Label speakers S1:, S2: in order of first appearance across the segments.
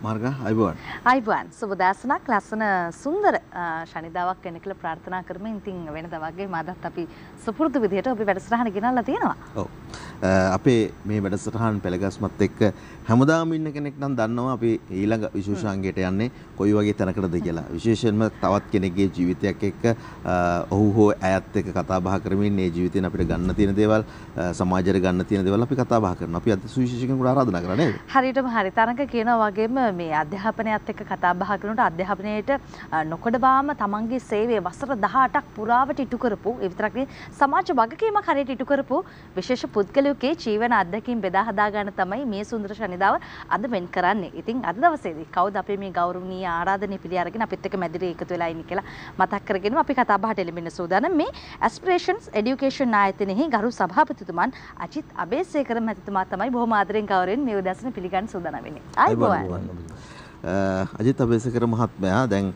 S1: මාර්ගා අයිබෝන්.
S2: අයිබෝන් සුබ දාසනක් ලස්සන සුන්දර ශනිදාවක් වෙන කියලා ප්‍රාර්ථනා කරමින් ඉතින් වෙනදා වගේ මාදත් අපි සුපුරුදු විදිහට ඔබේ වැඩසටහන ගෙනල්ලා තියෙනවා.
S1: ඔව්. අපේ මේ වැඩසටහන් පෙළගස්මත් එක්ක හැමදාම ඉන්න කෙනෙක් නම් දන්නවා අපි ඊළඟ විශේෂාංගයට යන්නේ කොයි වගේ තැනකටද කියලා. විශේෂයෙන්ම තවත් කෙනෙක්ගේ ජීවිතයක් එක්ක ඔහු හෝ ඇයත් එක්ක කතා බහ කරමින් මේ ජීවිතේන අපිට ගන්න තියෙන දේවල් සමාජයට ගන්න තියෙන දේවල් අපි කතා බහ කරනවා. අපි අද සුවිශේෂිකෙකුට ආරාධනා කරා නේද?
S2: හරියටම හරි. තරඟ කියනවා වගේම මේ අධ්‍යාපනයත් එක්ක කතා බහ කරනකොට අධ්‍යාපනයේට නොකඩවාම තමන්ගේ සේවය වසර 18ක් පුරාවට ඉටු කරපු ඒ විතරක් නෙවෙයි සමාජ වගකීමක් හරියට ඉටු කරපු විශේෂ පුද්ගලයෙකුගේ ජීවන අත්දැකීම් බෙදා හදා ගන්න තමයි මේ සුන්දර ශනිදාව අද වෙන් කරන්නේ. ඉතින් අද දවසේදී කවුද අපේ මේ ගෞරවනීය ආරාධනෙ පිළි අරගෙන අපිත් එක්ක මැදිරියේ එකතු වෙලා ඉන්නේ කියලා මතක් කරගෙන අපි කතා බහට එළඹෙන්න සූදානම්. මේ ඇස්පිරේෂන්ස් එඩියුකේෂන් ආයතනයේ ගරු සභාපතිතුමන් අජිත් අබේසේකර මහත්මයා තමයි බොහොම ආදරෙන් ගෞරවයෙන් මේ උදැසන පිළිගන්න සූදානම් වෙන්නේ. ආයිබෝවන්.
S1: අජිත් අබේසේකර මහත්මයා දැන්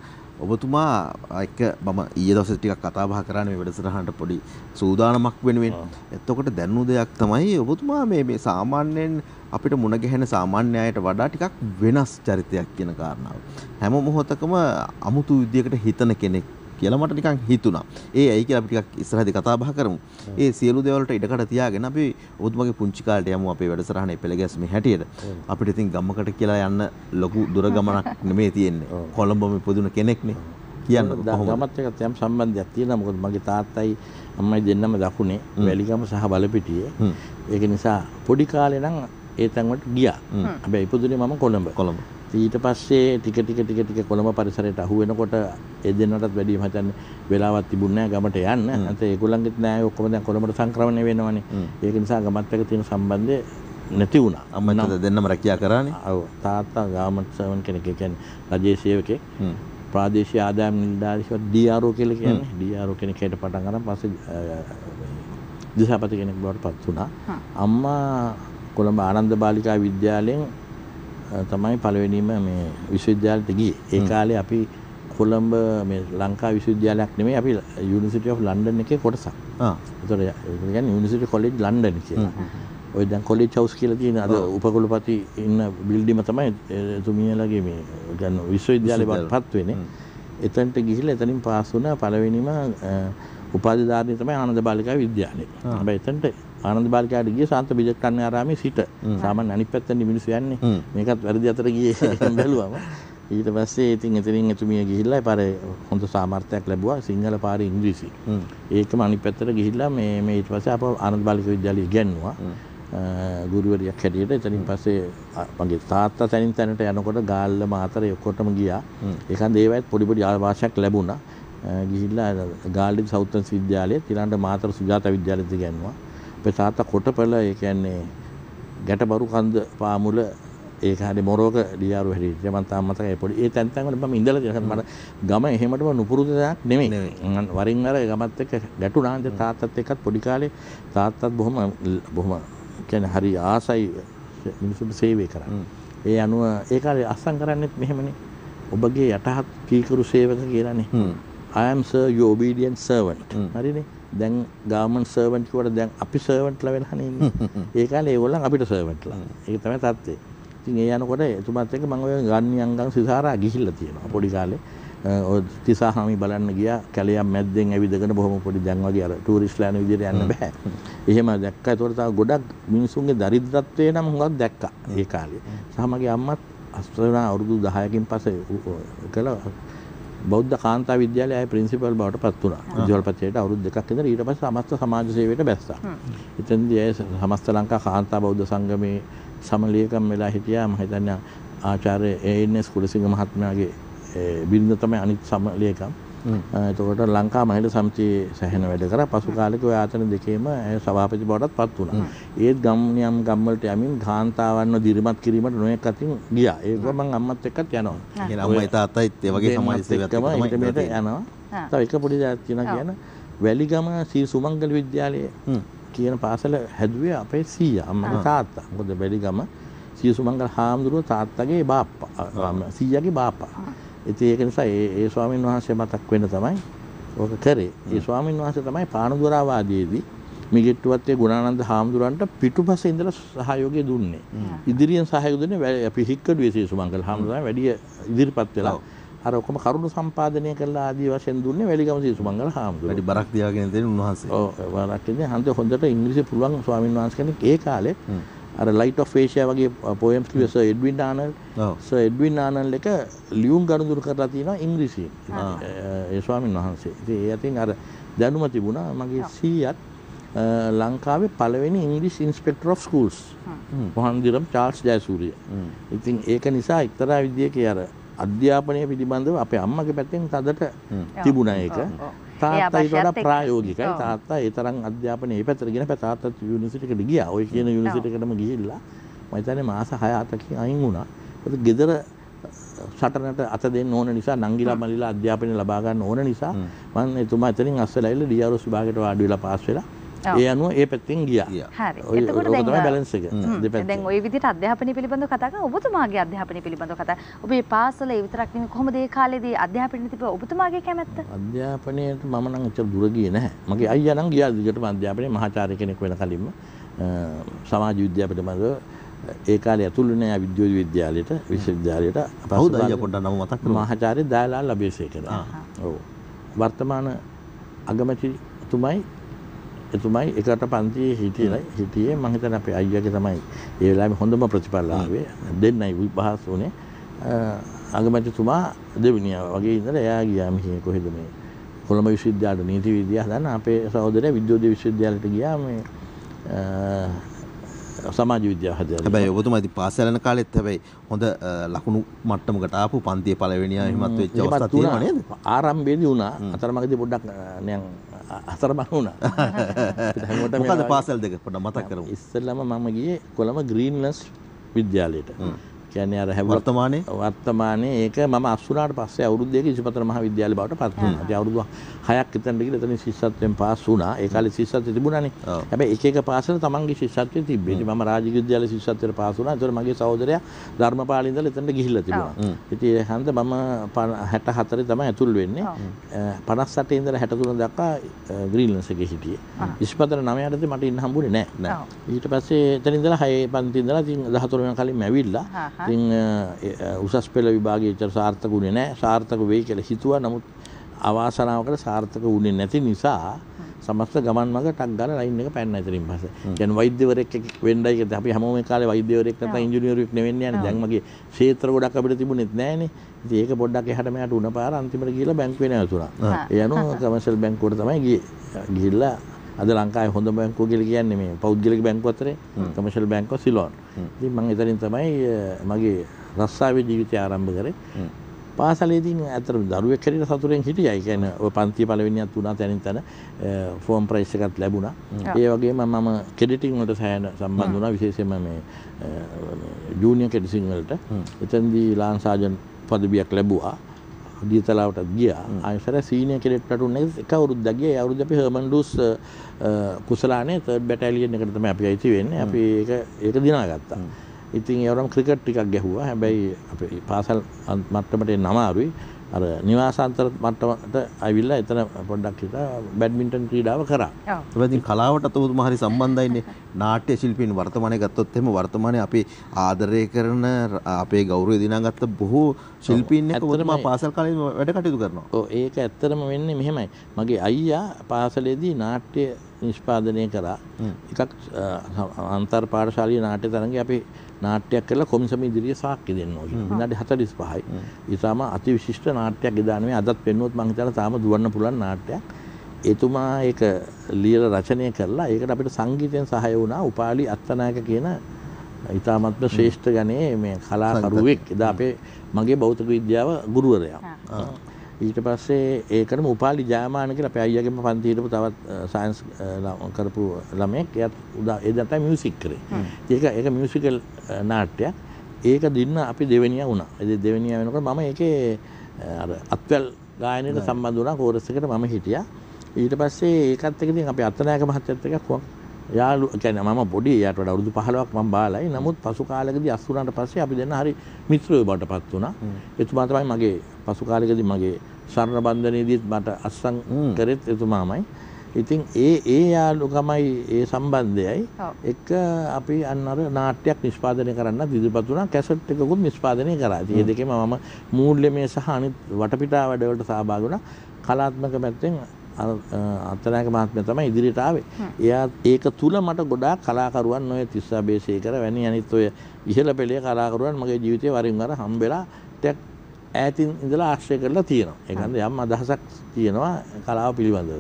S1: ඔබතුමා එක්ක මම ඊයේ දවසේ ටිකක් කතා බහ කරන්නේ මේ වැඩසටහනට පොඩි සූදානමක් වෙනුවෙන්. එතකොට දැනුණු දෙයක් තමයි ඔබතුමා මේ සාමාන්‍යයෙන් අපිට මුණ ගැහෙන සාමාන්‍ය අයට වඩා ටිකක් වෙනස් චරිතයක් කියන කාරණාව. හැම මොහොතකම අමුතු විදියකට හිතන කෙනෙක් කියලා මට නිකන් හිතුණා. ඇයි කියලා අපි ටිකක් ඉස්සරහදී කතා බහ කරමු. ඒ සියලු දේවල් වලට ඉඩකඩ තියාගෙන අපි ඔබතුමාගේ පුංචි කාලේට යමු අපේ වැඩසටහනේ පෙළගැස්මේ හැටියට. අපිට ඉතින් ගමකට කියලා යන්න ලොකු දුර ගමනක් නෙමෙයි තියෙන්නේ. කොළඹම ඉපදුන කෙනෙක්නේ. කියන්න
S3: ගමත් එක්ක යම් සම්බන්ධයක් තියෙනවා. මොකද මගේ තාත්තයි අම්මයි දෙන්නම දකුණේ වැලිගම සහ බලපිටියේ. ඒක නිසා පොඩි කාලේ නම් ඒ තැන් වලට ගියා. හැබැයි ඉපදුනේ මම කොළඹ. ඊට පස්සේ ටික කොළඹ පරිසරයට අහු වෙනකොට ඒ දෙන්නටත් වැඩි මම හිතන්නේ වෙලාවක් තිබුණේ නැහැ ගමට යන්න. නැත්නම් ඒගොල්ලන්ගෙත් නෑ ඔක්කොම දැන් කොළඹට සංක්‍රමණය වෙනවනේ. ඒක නිසා ගමත් එක්ක තියෙන සම්බන්ධය නැති වුණා.
S1: අම්මා දෙන්නම රැකියා කරානේ.
S3: ඔව් තාත්තා ගාමන්ට් සර්වන් කෙනෙක්. ඒ කියන්නේ රජයේ සේවකෙක්. ප්‍රාදේශීය ආදායම් නිලධාරීව DRO කියලා කියන්නේ. DRO කෙනෙක් හිට පටන් ගන්න පස්සේ දිසාපති කෙනෙක් බවට පත් වුණා. අම්මා කොළඹ ආනන්ද බාලිකා විද්‍යාලයෙන් තමයි පළවෙනිම මේ විශ්වවිද්‍යාලයට ගියේ. ඒ කාලේ අපි කොළඹ මේ ලංකා විශ්වවිද්‍යාලයක් නෙමෙයි අපි යුනිවර්සිටි ඔෆ් ලන්ඩන් එකේ කොටසක්. ඒතර ඒ කියන්නේ යුනිවර්සිටි කොලෙජ් ලන්ඩන් කියලා. ඔය දැන් කොලෙජ් හවුස් කියලා තියෙන අද උපකුලපති ඉන්න බිල්ඩිම තමයි තුමියලගේ මේ ගන්න විශ්වවිද්‍යාලේ වත්පත් වෙන්නේ. එතනට ගිහිල්ලා එතනින් පාස් වුණා පළවෙනිම උපාධිධාරී තමයි ආනන්ද බාලිකා විද්‍යාලය. හැබැයි එතනට ආනන්ද බාලිකාට ගියේ ශාන්ත බිජකන්නේ ආරාමේ සිට. සාමාන්‍ය අනිත් පැත්තෙන් මිනිස්සු යන්නේ. මේකත් වැරදි අතර ගියේ බැලුවම. ඊට පස්සේ ඉතින් එතනින් එතුමිය ගිහිල්ලා පාරේ හොඳ සාමර්ථ්‍යයක් ලැබුවා සිංහල පාරේ ඉංග්‍රීසි. ඒකම අනිත් පැත්තට ගිහිල්ලා මේ ඊට පස්සේ අපව ආනන්ද බාලිකා විද්‍යාලයේ ඉගෙනුවා. ගුරුවරියක් හැටියට. එතනින් පස්සේ මගේ තාත්තා තනින් තැනට යනකොට ගාල්ල මාතරේ ඔක්කොටම ගියා. ඒකන් දේවයත් පොඩි ආවාසයක් ලැබුණා. ගිහිල්ලා ගාල්ලි සෞතන්ස් විද්‍යාලයේ ඊළඟට මාතර සුජාතා විද්‍යාලෙත් ඉගෙනුවා. අපේ තාත්තා කොටපළ ඒ කියන්නේ ගැටබරු කන්ද පාමුල ඒක හරිය මොරෝක ඩියාරු හැටියට මම තාම මතකයි පොඩි ඒ තැන් වල මම ඉඳලා තියෙනවා මට ගම එහෙමටම නුපුරුදු දෙයක් නෙමෙයි වරින් වර ගමත් එක්ක ගැටුණා ඉතින් තාත්තත් එක්කත් පොඩි කාලේ තාත්තත් බොහොම කියන්නේ හරි ආසයි මිනිසුන්ට සේවය කරන්න. ඒ අනුව ඒ කාලේ අස්සම් කරන්නේත් මෙහෙමනේ ඔබගේ යටහත් කීකරු සේවක කියලානේ. I am sir your obedient servant. හරිනේ. දැන් ගවර්න්මන්ට් සර්වන්ට් කියවට දැන් අපි සර්වන්ට්ලා වෙලානේ ඉන්නේ. ඒ කාලේ ඒගොල්ලන් අපිට සර්වන්ට්ලා. ඒක තමයි තත්ත්වය. ඉතින් ඒ යනකොට එතුමාත් එක්ක මම ඔය ගන්නියංගම් සිසාරා ගිහිල්ලා තියෙනවා පොඩි කාලේ. ඔය තිසාහාමි බලන්න ගියා කැලයක් මැද්දෙන් ඇවිදගෙන බොහොම පොඩි දැන් වගේ අර ටූරිස්ට්ලා යන විදිහට යන්න බෑ. එහෙම දැක්කා. ඒතකොට තව ගොඩක් මිනිසුන්ගේ දරිද්‍රත්වය නම් හුඟක් දැක්කා ඒ කාලේ. සහ මගේ අම්මත් අස්තනා අවුරුදු 10කින් පස්සේ කළා බෞද්ධ කාන්තා විද්‍යාලයේ ආයේ ප්‍රින්සිපල් බවට පත් වුණා. විද්‍යාලපතියට අවුරුදු 2ක් ඉඳලා ඊට පස්සේ සමස්ත සමාජ සේවයට බැස්සා. එතෙන්දී ආයේ සමස්ත ලංකා කාන්තා බෞද්ධ සංගමේ සමලියකම් වෙලා හිටියා. මම හිතන්නේ ආචාර්ය ඒ.එන්.එස්. කුලසිංහ මහත්මයාගේ බිරිඳ තමයි අනිත් සමලියකම්. එතකොට ලංකා මහිళා සමිතියේ සැහැණ වැඩ කරා. පසු කාලෙක ඔය ආයතන දෙකේම සභාපති බවටත් පත් වුණා. ඒත් ගම්නියම් ගම්වලට යමින් කාන්තාවන්ව දිරිමත් කිරීමට නොයෙක් අතින් ගියා. ඒක මම අම්මත් එක්කත් යනවා.
S1: එහෙනම් අම්මයි තාත්තයිත් ඒ වගේ සමාජ සේවයක්
S3: තමයි යනවා. තව එක පොඩි දෙයක් තියෙනවා කියන වැලිගම ශ්‍රී සුමංගල විද්‍යාලයේ කියන පාසල හැදුවේ අපේ සීයා අම්මගේ තාත්තා. මොකද වැලිගම ශ්‍රී සුමංගල හාමුදුරුවෝ තාත්තගේ බාප්පා සීයාගේ බාප්පා. ඉතින් ඒක නිසා ඒ ස්වාමීන් වහන්සේ මතක් වෙන්න තමයි ඕක කරේ. ඒ ස්වාමීන් වහන්සේ තමයි පානදුරාවාදයේදී මිගෙට්ටුවත්තේ ගුණානන්ද හාමුදුරන්ට පිටුපස ඉඳලා සහයෝගය දුන්නේ. ඉදිරියෙන් සහයෝගය දුන්නේ අපි හික්කඩුවේ සීසුමංගල හාමුදුරන් වැඩි ඉදිරිපත් වෙලා අර ඔක්කොම කරුණු සම්පාදනය කළා ආදී වශයෙන් දුන්නේ වැලිගම සීසුමංගල හාමුදුරුවෝ.
S1: වැඩි බරක් තියාගෙන දෙන උන්වහන්සේ.
S3: ඔව් බරක් දෙන්නේ හොඳට ඉංග්‍රීසි පුළුවන් ස්වාමීන් වහන්සේ කෙනෙක් ඒ කාලේ අර ලයිට් ඔෆ් ඒෂියා වගේ පොයම්ස් ලියුව සර් එඩ්වින් ආනල්ඩ්. සර් එඩ්වින් ආනල්ඩ් එක ලියුම් ගනුදෙනු කරලා තියෙනවා ඉංග්‍රීසියෙන්. ඒ ස්වාමීන් වහන්සේ. ඉතින් ඒ අතින් අර දැනුම තිබුණා මගේ සීයත් ලංකාවේ පළවෙනි ඉංග්‍රීසි inspector of schools. Mohandiram Charles Jayasuriya. ඉතින් ඒක නිසා එක්තරා විදියකේ අර අධ්‍යාපනය පිළිබඳව අපේ අම්මගේ පැත්තෙන් තදට තිබුණා ඒක. තාත්තා ඊට වඩා ප්‍රායෝගිකයි. තාත්තා ඒ තරම් අධ්‍යාපනය ඒ පැත්තට ගෙන තාත්තා යුනිවර්සිටි එකට ගියා. ඔය කියන යුනිවර්සිටි එකටම ගිහිල්ලා මම හිතන්නේ මාස 6-7කින් අයින් වුණා. ඒක ගෙදර සටනට අත දෙන්න ඕන නිසා නංගිලා මල්ලිලා අධ්‍යාපනය ලබා ගන්න ඕන නිසා මම එතුමා එතනින් අස්සලා ඉල්ල ඩීආර්එස් විභාගයට වාඩි වෙලා පාස් වෙලා ඒ අනුව ඒ පැත්තෙන් ගියා.
S2: හරි.
S3: එතකොට තමයි බැලන්ස් එක.
S2: දැන් ওই විදිහට අධ්‍යාපනය පිළිබඳව කතා කරා ඔබතුමාගේ අධ්‍යාපනය පිළිබඳව කතා. ඔබේ පාසල ඒ විතරක් නෙමෙයි කොහොමද ඒ කාලේදී අධ්‍යාපනය තිබ්බ ඔබතුමාගේ කැමැත්ත?
S3: අධ්‍යාපනයට මම නම් එච්චර දුර ගියේ නැහැ. මගේ අයියා නම් ගියා දිගටම අධ්‍යාපනයේ මහාචාර්ය කෙනෙක් වෙන කලින්ම සමාජ විද්‍යාව පිළිබඳව ඒ කාලේ ඇතුළු නෑ විද්‍යුත් විද්‍යාලයට විශ්වවිද්‍යාලයට
S1: කවුද අයියා පොඩ්ඩක් නම මතක් කරමු.
S3: මහාචාර්ය දයාලාල් ලබේසේකර. ඔව්. වර්තමාන අගමැතිතුමයි එතුමයි එකට පන්තියේ හිටියේ මම හිතන්නේ අපේ අයියාගේ තමයි ඒ වෙලාවේ හොඳම ප්‍රතිඵල ආවේ දෙන්නයි විභාස උනේ අගමැතිතුමා දෙවිනියා වගේ ඉඳලා එයා ගියා මෙහි කොහෙද මේ කොළඹ විශ්වවිද්‍යාලේ නීති විද්‍යාව දන්න අපේ සහෝදරයා විද්‍යුත් විශ්වවිද්‍යාලයට ගියා මේ සමාජ විද්‍යාව හදලා.
S1: හැබැයි ඔබතුමා ඉතින් පාසල් යන කාලෙත් හැබැයි හොඳ ලකුණු මට්ටමකට ආපු පන්තියේ පළවෙනියා එහෙමත් වෙච්ච අවස්ථා තියෙනවා නේද?
S3: ආරම්භයේදී වුණා. අතරමඟදී පොඩ්ඩක් නිකන් අතරමඟ වුණා.
S1: මොකද පාසල් දෙක පොඩ්ඩක් මතක් කරමු.
S3: ඉස්සෙල්ලාම මම ගියේ කොළඹ ග්‍රීන්ලන්ඩ්ස් විද්‍යාලයට. කියන්නේ අර වර්තමානයේ ඒක මම අස්සුනාට පස්සේ අවුරුදු දෙකක ඉසිපතර මහා විද්‍යාලය බවට පත් වුණා. ඒ අවුරුදු 6ක් විතර ගිහලා එතන ශිෂ්‍යත්වයෙන් පාස් වුණා. ඒ කාලේ ශිෂ්‍යත්වය තිබුණානේ. හැබැයි එක එක පාසල තමන්ගේ ශිෂ්‍යත්වය තිබ්බේ. ඉතින් මම රාජ්‍ය විද්‍යාලයේ ශිෂ්‍යත්වයට පාස් වුණා. ඒතර මගේ සහෝදරයා ධර්මපාලේ ඉඳලා එතනට ගිහිල්ලා තිබුණා. ඉතින් ඒ හන්ද මම 64 තමයි ඇතුල් වෙන්නේ. 58 ඉඳලා 63 දක්වා ග්‍රීන්ලන්ඩ්ස් එකේ හිටියේ. ඉසිපතර 9ට මට ඉන්න හම්බුනේ නැහැ. ඊට පස්සේ එතන ඉඳලා 6 පන්ති ඉඳලා ඉතින් 14 වෙනි කලින් ඇවිල්ලා ඉතින් උසස් පෙළ විභාගයේ ඉතර සාර්ථක වුණේ නැහැ. සාර්ථක වෙයි කියලා හිතුවා. නමුත් අවාසනාවකට සාර්ථක වුණේ නැති නිසා සමස්ත ගමන් මඟ ටක් ගාලා ලයින් එක පැන්න ඉතින් පස්සේ. කියන්නේ වෛද්‍යවරයෙක් වෙන්නයි කියලා අපි හැමෝම ඒ කාලේ වෛද්‍යවරයෙක් නැත්නම් ඉංජිනේරුවෙක් නෙවෙන්නේ යන්නේ. දැන් මගේ ක්ෂේත්‍ර ගොඩක් අපිට තිබුණෙත් නැහනේ. ඉතින් ඒක පොඩ්ඩක් එහාට මෙහාට උන පාර අන්තිමට ගිහලා බැංකුවේ නැවතුණා. ඒ අනුව කමර්ෂල් බැංකුවට තමයි ගියේ. ගිහිල්ලා අද ලංකාවේ හොඳම බැංකුව කියලා කියන්නේ මේ පෞද්ගලික බැංකුව අතරේ කමර්ෂල් බැංකුව සිලෝන්. ඉතින් මම එතනින් තමයි මගේ රස්සාවේ ජීවිතය ආරම්භ කරේ. පාසලේදී ඇත්තටම දරුවෙක් හැටියට සතුටෙන් හිටියා. ඒ කියන්නේ ඔය පන්ති පළවෙනියක් තුනක් තැනින් තැන ෆෝම් ප්‍රයිස් එකක් ලැබුණා. ඒ වගේම මම කෙඩිටින් වලට සෑහෙන සම්බන්ධ වුණා. විශේෂයෙන්ම මේ ජූනියර් කෙඩිටින් වලට. එතෙන්දී ලාන් සාජන් පදවියක් ලැබුවා. දියතලාවටත් ගියා. ආයෙසර සීනියර් කෙඩිට් ප්ලටූන් එක අවුරුද්දක් ගියා. ඒ අවුරුද්ද අපි හර්මන් ඩූස් කුසලානේ 3rd බැටාලියන් එකට තමයි අපි අයිති වෙන්නේ. අපි ඒක දිනාගත්තා. ඉතින් ඒ වරම ක්‍රිකට් ටිකක් ගැහුවා. හැබැයි අපේ පාසල් මට්ටමට එන්න අමාරුයි. අර නිවාසාන්තර මට්ටමට ආවිල්ලා එතන පොඩ්ඩක් හිතා බැඩ්මින්ටන් ක්‍රීඩාව කරා.
S1: ඔව්. ඉතින් කලාවටත් ඔබතුමා හරි සම්බන්ධයිනේ. නාට්‍ය ශිල්පීන් වර්තමානයේ ගත්තොත් එහෙම වර්තමානයේ අපි ආදරය කරන අපේ ගෞරවය දිනාගත්ත බොහෝ ශිල්පීන් එක්ක ඔබතුමා පාසල් කාලේ වැඩ කටයුතු කරනවා.
S3: ඔව් ඒක ඇත්තටම වෙන්නේ මෙහෙමයි. මගේ අයියා පාසලේදී නාට්‍ය නිෂ්පාදනය කරා. එකක් අන්තර් පාඨශාලීය නාට්‍ය තරඟේ අපි නාට්‍යයක් කරලා කොමිසම ඉදිරියේ සාක්ෂි දෙන්න ඕනේ. විනාඩි 45යි. ඊටම අති විශිෂ්ට නාට්‍යයක් එදාන මේ අදත් පෙන්වුවොත් මම හිතලා තාම දුවන්න පුළුවන් නාට්‍යයක්. එතුමා ඒක ලියලා රචනය කරලා ඒකට අපිට සංගීතයෙන් සහාය වුණා උපාලි අත්තනායක කියන ඊටාත්ම ශ්‍රේෂ්ඨ ගණයේ මේ කලාකරුවෙක්. එදා අපේ මගේ භෞතික විද්‍යාව ගුරුවරයා. ඊට පස්සේ ඒකටම උපාලි ජයමාන කියලා අපේ අයියාගේම පන්ති හිටපු තවත් සයන්ස් කරපු ළමයෙක් එයාත් එදා තමයි මියුසික් කරේ. ඒක මියුසිකල් නාට්‍යයක්. ඒක දින්න අපි දෙවෙනියා වුණා. ඒ දෙවෙනියා වෙනකොට මම ඒකේ අර අත්වැල් ගායනයට සම්බන්ධ වුණා. කෝරස් එකට මම හිටියා. ඊට පස්සේ ඒකත් එක්ක ඉතින් අපි අත්තනායක මහත්තයත් එක්ක යාළු කියන්නේ මම පොඩි එයාට වඩා අවුරුදු 15ක් මම බාලයි. නමුත් පසු කාලෙකදී අස් වුණාට පස්සේ අපි දෙන්න හරි මිත්‍රයෝ බවටපත් වුණා. එතුමා තමයි මගේ පසු කාලෙකදී මගේ සරණ බන්ධනයේදීත් මට අස්සම් කරෙත් එතුමාමයි. ඉතින් ඒ යාළුකමයි ඒ සම්බන්ධයයි එක අපි අන්න අර නාට්‍යයක් නිෂ්පාදනය කරන්න ඉදිරිපත් වුණා. කැසට් එකකුත් නිෂ්පාදනය කරා. ඉතින් මේ දෙකේම මම මූල්‍යමය සහ අනිත් වටපිටාව වැඩවලට සහභාගී වුණා. කලාත්මක පැත්තෙන් අත්නායක මහත්මයා තමයි ඉදිරියට ආවේ. එයා ඒක තුල මට ගොඩාක් කලාකරුවන් ඔය තිස්සා බේසේකර වැනි අනිත් ඔය ඉහළ පෙළේ කලාකරුවන් මගේ ජීවිතේ වරින් වර හම්බෙලා ටිකක් ඈතින් ඉඳලා ආශ්‍රය කරලා තියෙනවා. ඒ කියන්නේ යම් අදහසක් තියෙනවා කලාව පිළිබඳව.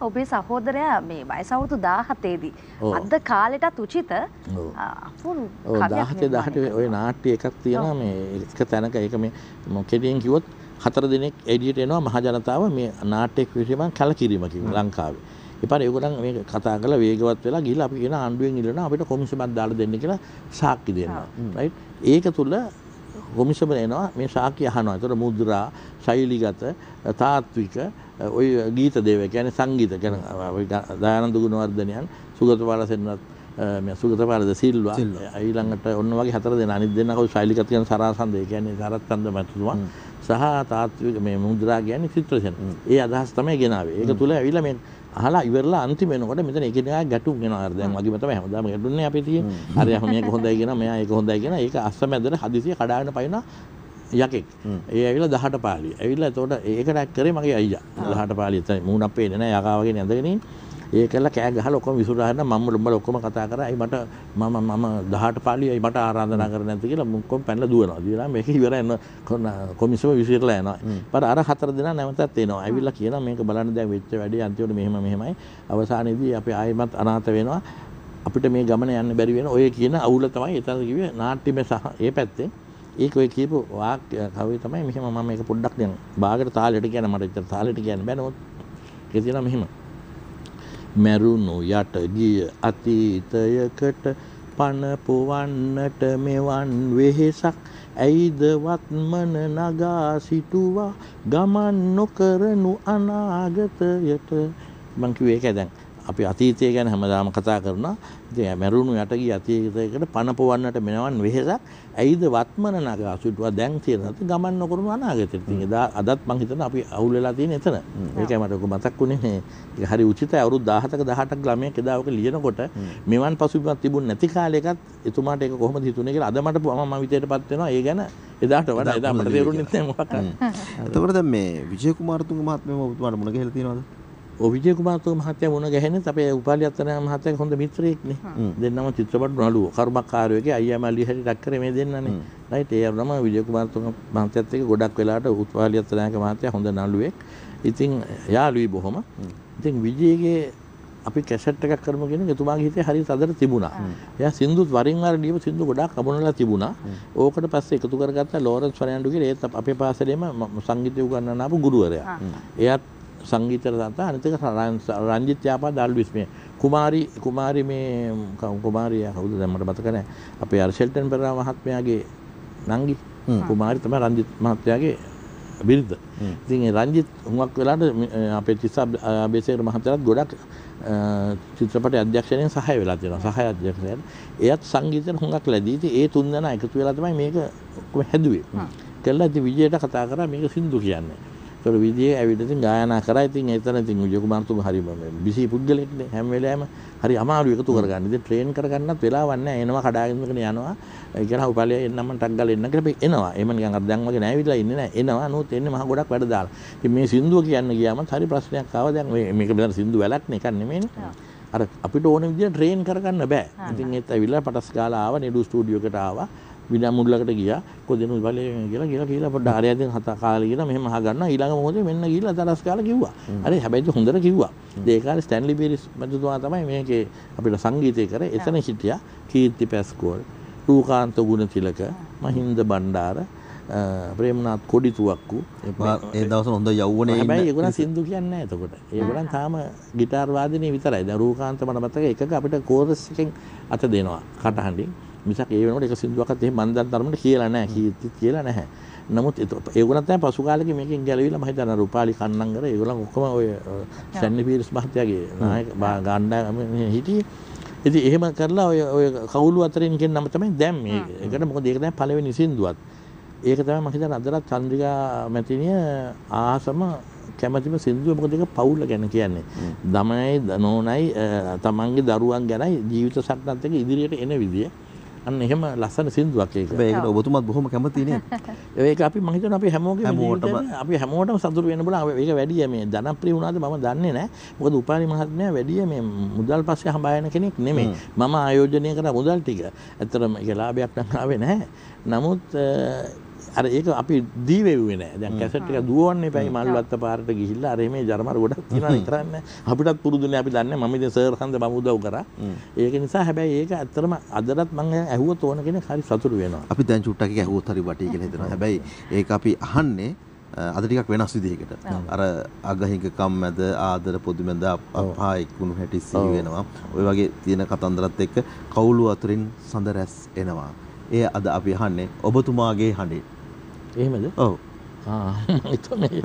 S2: ඔබේ සහෝදරයා මේ වයස අවුරුදු 17 දී අද කාලෙටත් උචිත අපුරු කවියක්
S3: 17 ඔය නාට්‍ය එකක් තියෙනවා මේ එක තැනක ඒක මේ මොකෙදින් කිව්වොත් 4 දිනක් එඩියට එනවා මහ ජනතාව මේ නාට්‍යයක් විශ්වවිද්‍යාලය කලකිරීමකින් ලංකාවේ. එපාර ඒගොල්ලන් මේක කතා කරලා වේගවත් වෙලා ගිහිල්ලා අපි කියන ආණ්ඩුවෙන් ඉල්ලනවා අපිට කොමිසමක් දාලා දෙන්න කියලා සාක්ෂි දෙනවා. රයිට්. ඒක තුල කොමිසම එනවා මේ සාක්ෂි අහනවා. ඒතර මුද්‍රා, ශෛලිගත, තාත්වික ඔය ගීත දේව කියන්නේ සංගීත කියන්නේ දයානන්ද ගුණවර්ධනයන් සුගතපාල සෙන්වත් මේ සුගතපාලද සිල්වා ඊළඟට ඔන්න වගේ 4 දෙනා අනිත් දෙන්නා කවුද ශෛලිගත කියන සරාසන්ද ඒ කියන්නේ සරත්චන්ද මැතිතුමා සහ තාත්වික මේ මුද්‍රා කියන්නේ චිත්‍රසෙන්. ඒ අදහස් තමයි ගෙනාවේ. ඒක තුල ඇවිල්ලා මේ අහලා ඉවරලා අන්තිම වෙනකොට මෙතන එකිනෙකා ගැටුම් වෙනවා. දැන් වගේම තමයි හැමදාම ගැටුන්නේ අපි තියෙන්නේ. හරි මේක හොඳයි කියනවා මෙයා ඒක හොඳයි කියනවා. ඒක අස්සමැදට හදිසිය කඩාගෙන පයින්න යකෙක්. ඒ ඇවිල්ලා 18 පාළිය. ඇවිල්ලා එතකොට ඒකට කරේ මගේ අයියා. 18 පාළිය තමයි මූණක් පේන්නේ නැහැ යකා වගේ ඇඳගෙන ඉන්නේ. ඒකලා කෑ ගහලා ඔක්කොම විසුරාගෙන මම උඹලා ඔක්කොම කතා කරා. අයි මට මම 18 පාළියයි මට ආරාධනා කරන්නේ නැද්ද කියලා ඔක්කොම පැනලා දුවනවා. දිනලා මේක ඉවරයි කොමිසම විසිරලා යනවා. ਪਰ අර 4 දෙනා නැවතත් එනවා. ඇවිල්ලා කියනවා මේක බලන්න දැන් වෙච්ච වැඩේ අන්තිමට මෙහෙමයි. අවසානයේදී අපි ආයෙමත් අනාථ වෙනවා. අපිට මේ ගමන යන්න බැරි වෙන ඔය කියන අවුල තමයි එතන කිව්වේ නාට්‍යමය සහ ඒ පැත්තේ ඒක ඔය කියපු වාක්‍ය කවිය තමයි මෙහෙම මම මේක පොඩ්ඩක් දැන් බාගට තාලෙට කියන මට ඉතින් තාලෙට කියන්න බෑ නමුත් ඒක තියෙනවා මෙහෙම මරුණු යට ගිය අතීතයකට පන පොවන්නට මෙවන් වෙහෙසක් ඇයිද වත්මන නගා සිටුවා ගමන් නොකරනු අනාගතයට මං කිව්වේ ඒකයි දැන් අපි අතීතය ගැන හැමදාම කතා කරනවා. ඉතින් මරුණු යට ගිය අතීතයකට පන පොවන්නට මෙවන් වෙහෙසක් ඇයිද වත්මන නගා සිටුවා දැන් තියෙනත් ගමන් නොකරනු අනාගතයට. ඉතින් අදත් මං හිතනවා අපි අවුල් වෙලා තියෙන එතන. ඒකයි මට මතක් වුණේ මේ ඒක හරි උචිතයි. අවුරුදු 17ක 18ක ළමයෙක් එදා ඔක ලියනකොට මෙවන් පසුබිමක් තිබුණ නැති කාලයකත් එතුමාට ඒක කොහොමද හිතුනේ කියලා අද මට මම විදියටපත් වෙනවා. ඒ ගැන එදාට වඩා එදා මට තේරුන්නේ නැහැ මොකක්ද.
S1: එතකොට දැන් මේ විජය කුමාරතුංග මහත්මයාම ඔබතුමාට මුණ ගැහිලා තියෙනවද?
S3: ඔය විජය කුමාරතුංග මහත්තයා මුණ ගැහෙන්නේ අපේ උපාලි අත්තනායක මහත්තයාගේ හොඳ මිත්‍රයෙක්නේ. දෙන්නම චිත්‍රපට නළුවෝ කර්මකාරයෙක්ගේ අයියා මල්ලි හැටි ටක්කරේ මේ දෙන්නනේ. රයිට් ඒ වගේම විජය කුමාරතුංග මහත්තයත් එක්ක ගොඩක් වෙලාට උපාලි අත්තනායක මහත්තයා හොඳ නළුවෙක්. ඉතින් යාළුවයි බොහොම. ඉතින් විජයගේ අපි කැසට් එකක් කරමු කියන එතුමාගේ හිතේ හරි සදට තිබුණා. එයා සින්දුත් වරින් වර ලියපු සින්දු ගොඩක් අමුණලා තිබුණා. ඕකට පස්සේ එකතු කරගත්තා ලෝරන්ස් ෆර්නැන්ඩෝ කියලා ඒත් අපේ පාසලේම සංගීතය උගන්වන ආපු ගුරුවරයා. එයාත් සංගීතය දාත අනිත් එක රංජිත් යාපා ඩල්විස් මේ කුමාරි මේ කුමාරිය කවුද දැන් මට මතක නැහැ. අපේ අර ෂෙල්ටන් පෙරේරා මහත්මයාගේ නංගි කුමාරි තමයි රංජිත් මහත්තයාගේ බිරිඳ. ඉතින් ඒ රංජිත් හුඟක් වෙලාට අපේ තිස්සා බේසේකර මහත්තයාත් ගොඩක් චිත්‍රපට අධ්‍යක්ෂණයෙන් සහාය වෙලා තියෙනවා. සහාය අධ්‍යක්ෂණයෙන් එයත් සංගීතයෙන් හුඟක් ලැබී ඉතින් ඒ තුන් දෙනා එකතු වෙලා තමයි මේක ඔක්කොම හැදුවේ. කළා ඉතින් විජයට කතා කරා මේක සින්දු කියන්නේ. ඒතකොට විජය ඇවිත් ඉතින් ගායනා කරා. ඉතින් එතන ඉතින් විජය කුමාරතුංග හරි බිසි පුද්ගලෙක්නේ හැම වෙලාවෙම හරි අමාරු එකතු කරගන්න. ඉතින් ට්‍රේන් කරගන්නත් වෙලාවක් නැහැ. එනවා කඩාගෙනගෙන යනවා. ඒ කියන උපාලිය එන්නම ටක් ගාලා එන්න කියලා එනවා. එහෙම නිකන් අර දැන් වගේ නැවිලා ඉන්නේ නැහැ. එනවා. නෝත් එන්නේ මහ ගොඩක් වැඩ දාලා. ඉතින් මේ සින්දුව කියන්න ගියාම හරි ප්‍රශ්නයක් ආවා. දැන් මේක බෙදන සින්දු වැලක් නේ එකක් නෙමෙයිනේ. අර අපිට ඕන විදිහට ට්‍රේන් කරගන්න බෑ. ඉතින් ඒත් ඇවිල්ලා පටස් ගාලා ආවා. නෙඩු ස්ටුඩියෝ එකට ආවා. විනාමුල්ලකට ගියා. කොදිනුත් බලේ කියලා පොඩ්ඩ හරියටින් හත කාලේ ගිහලා මෙහෙම අහගන්නවා. ඊළඟ මොහොතේ මෙන්න ගිහලා තරස් කාලා කිව්වා. හරි හැබැයි හොඳට කිව්වා. ඒ කාලේ ස්ටැන්ලි බීරිස් මැතිතුමා තමයි මේකේ අපිට සංගීතය කරේ. එතන හිටියා කීර්ති පැස්කෝල්, රූකාන්ත ගුණතිලක, මහින්ද බණ්ඩාර, ප්‍රේමනාත් කොඩිතුවක්කු.
S1: ඒ දවස්වල හොඳ යවුවනේ ඉන්න.
S3: හැබැයි ඒගොල්ලන් සින්දු කියන්නේ නැහැ එතකොට. ඒගොල්ලන් තාම গিitar වාදනය විතරයි. දැන් රූකාන්ත මට මතක එකක අපිට කෝරස් එකෙන් අත දෙනවා කටහඬින්. මිසක් ඒ වෙනකොට එක සින්දුවක්වත් එහෙම මන් දැන් තරමට කියලා නැහැ. කීර්තිත් කියලා නැහැ. නමුත් ඒගොල්ලන් තමයි පසු කාලෙක මේකෙන් ගැලවිලා මම හිතනවා රූපාලි කන්නංගර ඒගොල්ලන් ඔක්කොම ඔය ස්ටැන්ලි පීරිස් මහත්තයාගේ නායක ගාණ්ඩා හිටියේ. ඉතින් එහෙම කරලා ඔය කවුළු අතරින් කියන නම තමයි දැන් මේ. ඒකට මොකද ඒක තමයි පළවෙනි සින්දුවත්. ඒක තමයි මම හිතන්නේ අදටත් චන්ද්‍රිකා මැතිණිය ආසම කැමතිම සින්දුව මොකද ඒක පවුල ගැන කියන්නේ. දමයි නෝනයි තමන්ගේ දරුවන් ගැනයි ජීවිත සටනත් එක්ක ඉදිරියට එන විදිය. අන්න එහෙම ලස්සන සින්දුවක් ඒක.
S1: ඒකට ඔබතුමාත් බොහොම කැමතියි නේද?
S3: ඒක අපි මම හිතනවා අපි හැමෝටම සතුටු වෙන්න බලන්න. ඒක වැඩි මේ ජනප්‍රිය වුණාද මම දන්නේ නැහැ. මොකද උපාලි මහත්මයා වැඩි මේ මුදල් පස්සේ හඹායන කෙනෙක් නෙමෙයි. මම ආයෝජනය කරන මුදල් ටික. ඇත්තටම ඒක ලාභයක් නම් ආවේ නැහැ. නමුත් අර ඒක අපි දී වෙව්වේ නැහැ. දැන් කැසට් එක දුවවන්න එපයි මල්වත්ත පාරට ගිහිල්ලා අර මේ ජර්මන් ගොඩක් තියෙනවා නේ කරන්නේ. අපිටත් පුරුදුනේ අපි දන්නේ මම ඉතින් සර් හන්ද මම උදව් කරා. ඒක නිසා හැබැයි ඒක ඇත්තටම අදටත් මම ඇහුවොත් ඕන කෙනෙක් හරි සතුටු වෙනවා.
S1: අපි දැන් චුට්ටක් එක ඇහුවොත් හරි වටී කියලා හිතනවා. හැබැයි ඒක අපි අහන්නේ අද ටිකක් වෙනස් විදිහකට. අර අගහිඟකම් මැද ආදර පොදු මැද අපහා එක්ුණු හැටි සිහි වෙනවා. ඔය වගේ තියෙන කතන්දරත් එක්ක කවුළු අතුරින් සඳ රැස් එනවා. ඒ අද අපි අහන්නේ ඔබතුමාගේ හඬේ.
S3: එහෙමද?
S1: ඔව්.
S3: මම හිතුවේ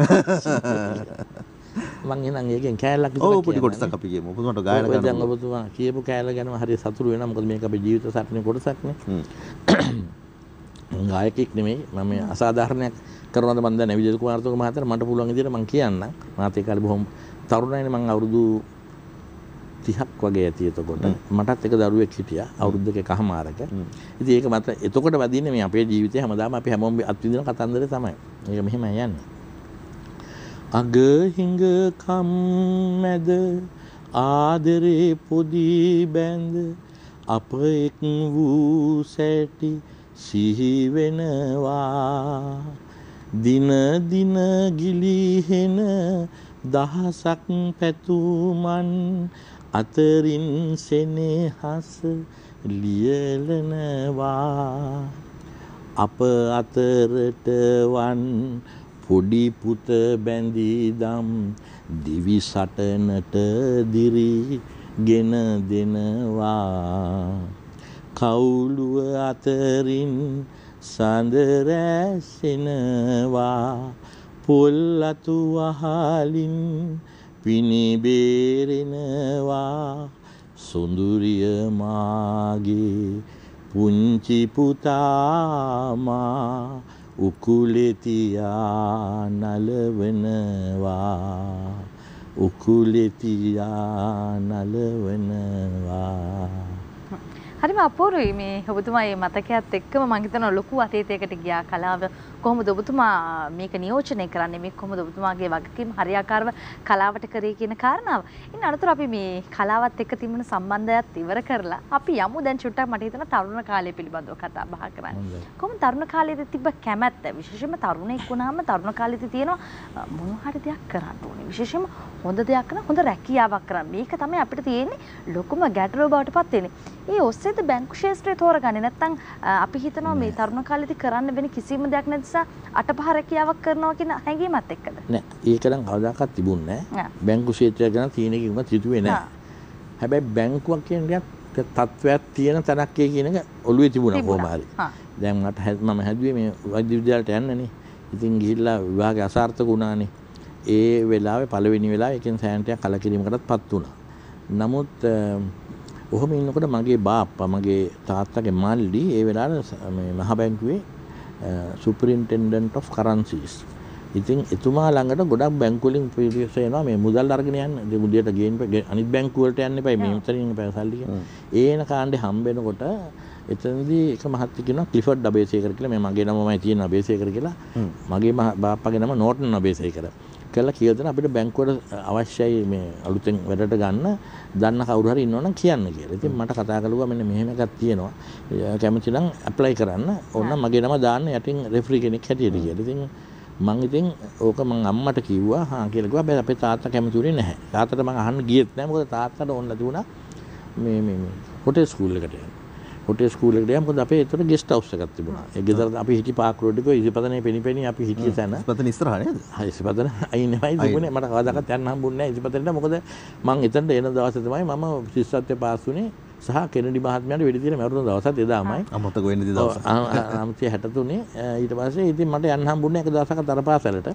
S3: මං එනං ඒකෙන් කෑල්ලක්
S1: විතර ඔව් පොඩි කොටසක් අපි කියමු. ඔබතුමාට ගායනා කරන්න.
S3: දැන් ඔබතුමා කියපු කෑල්ල ගැනම හරිය සතුටු වෙනවා. මොකද මේක අපේ ජීවිත සටනේ කොටසක් නේ. ගායකෙක් නෙමෙයි. මම අසාධාරණයක් කරනවද මන් දන්නේ විජය කුමාරතුංග මහත්තයා මට පුළුවන් විදිහට මං කියන්නම්. මාත් ඒ කාලේ බොහොම තරුණයිනේ මං අවුරුදු 30ක් වගේ ඇති එතකොට. මටත් එක දරුවෙක් හිටියා අවුරුද්දක එකමාරක. ඉතින් ඒක මත එතකොට වදින්නේ මේ අපේ ජීවිතේ හැමදාම අපි හැමෝම අත්විඳින කතන්දරේ තමයි. ඒක මෙහෙම යන්නේ. අගහිඟ කම් මැද ආදරේ පොදි බැඳ අප එක් වූ සැටි සිහි වෙනවා. දින දින ගිලිහෙන දහසක් පැතුමන් අතරින් සෙනෙහස ලියලනවා. අප අතරට වන් පොඩි පුත බැඳිදම් දිවි සටනට දිරි ගෙන දෙනවා. කවුළුව අතරින් සඳ රැසෙනවා. පොල් අතු වහලින් පිනිබේරෙනවා. සොඳුරිය මාගේ පුංචි පුතාමා උකුලේ තියා නලවනවා. උකුලේ තියා නලවනවා.
S2: හරිම අපූර්වයි මේ ඔබතුමා මේ මතකයත් එක්කම මම හිතනවා ලොකු අතීතයකට ගියා කලාව කොහොමද ඔබතුමා මේක නියෝජනය කරන්නේ මේ කොහොමද ඔබතුමාගේ වගකීම් හරියාකාරව කලාවට කරේ කියන කාරණාව. ඉතින් අනතුරු අපි මේ කලාවත් එක්ක තිබුණ සම්බන්ධයත් ඉවර කරලා අපි යමු දැන් චුට්ටක් මට හිතෙනවා තරුණ කාලය පිළිබඳව කතා බහ කරන්න. කොහොමද තරුණ කාලයේදී තිබ්බ කැමැත්ත විශේෂයෙන්ම තරුණෙක් වුණාම තරුණ කාලයේදී තියෙනවා මොන හරි දෙයක් කරන්න ඕනේ. විශේෂයෙන්ම හොඳ දෙයක් කරන හොඳ රැකියාවක් කරන්න. මේක තමයි අපිට තියෙන්නේ ලොකුම ගැටලුව බවට පත් වෙන්නේ. ඒ ඔස්සේද බැංකු ශාස්ත්‍රය තෝරගන්නේ නැත්නම් අපි හිතනවා මේ තරුණ කාලේදී කරන්න වෙන කිසිම දෙයක් නැති නිසා අටපහ රැකියාවක් කරනවා කියන හැඟීමත් එක්කද?
S3: නෑ ඒක නම් කවදාකවත් තිබුණේ නෑ. බැංකු ශාස්ත්‍රය ගැන තීනකින්වත් හිතුවේ නෑ. හැබැයි බැංකුවක් කියන එකත් තත්වයක් තියෙන තැනක් කියන එක ඔළුවේ තිබුණා කොහොම හරි. දැන් මම හැදුවේ මේ වෛද්‍ය විද්‍යාලයට යන්නනේ. ඉතින් ගිහිල්ලා විභාගේ අසාර්ථක වුණානේ. ඒ වෙලාවේ පළවෙනි වෙලාවේ එකෙන් සෑන්ටයක් කලකිරීමකටත් පත් වුණා. නමුත් ඔහොම ඉන්නකොට මගේ බාප්පා මගේ තාත්තගේ මල්ලි ඒ වෙලාවේ මේ මහ බැංකුවේ සුපරින්ටෙන්ඩන්ට් ඔෆ් කරන්සිස්. ඉතින් එතුමා ළඟට ගොඩක් බැංකු වලින් පිරිස එනවා මේ මුදල් අරගෙන යන්න. ඒ මුදියට ගේන්න අනිත් බැංකු වලට යන්න එපා මේ මෙතනින් එපා සල්ලි කියන. ඒන කාණ්ඩේ හම්බෙනකොට එතනදී එක මහත්තයෙක් කියනවා ක්ලිෆර්ඩ් අබේසේකර කියලා. මේ මගේ නමමයි තියෙනවා අබේසේකර කියලා. මගේ බාප්පාගේ නම නෝටන් අබේසේකර. කියලා කියලා දෙන අපිට බැංකුවට අවශ්‍යයි මේ අලුතෙන් වැඩට ගන්න දන්න කවුරු හරි ඉන්නවනම් කියන්න කියලා. ඉතින් මට කතා කළා මෙන්න මෙහෙම එකක් තියෙනවා. කැමති නම් ඇප්ලයි කරන්න. ඕන මගේ නම දාන්න යටින් රෙෆරි කෙනෙක් හැටියට කියලා. ඉතින් මං ඉතින් ඕක මං අම්මට කිව්වා හා කියලා කිව්වා. හැබැයි අපේ තාත්තා කැමතිුනේ නැහැ. තාත්තට මං අහන්න ගියෙත් නැහැ. මොකද තාත්තට ඕනලා තිබුණා මේ හොටෙල් ස්කූල් එකට යන්න. හොටෙල් ස්කූල් එකට යන්න මොකද අපේ ඒතර ගෙස්ට් හවුස් එකක් තිබුණා. ඒ ගෙදර අපි හිටි පාක් රෝඩ් එකේ ඉසිපතනේ පෙනිපෙනි අපි හිටිය තැන.
S1: ඉසිපතන ඉස්සරහ නේද?
S3: හා ඉසිපතන අයින්මයි තිබුණේ. මට කවදාකවත් යන්න හම්බුන්නේ නැහැ ඉසිපතනට. මොකද මං එතනට එන දවසේ තමයි මම ශිෂ්‍යත්වයේ පාස් වුණේ. සහ කෙනඩි මහත්මයාට වෙඩි තියලා මැරුණ දවසත් එදාමයි.
S1: අමතක වෙන්නේ දවස.
S3: 1963 ඊට පස්සේ ඉතින් මට යන්න හම්බුන්නේ එක දවසක තරපාසලට.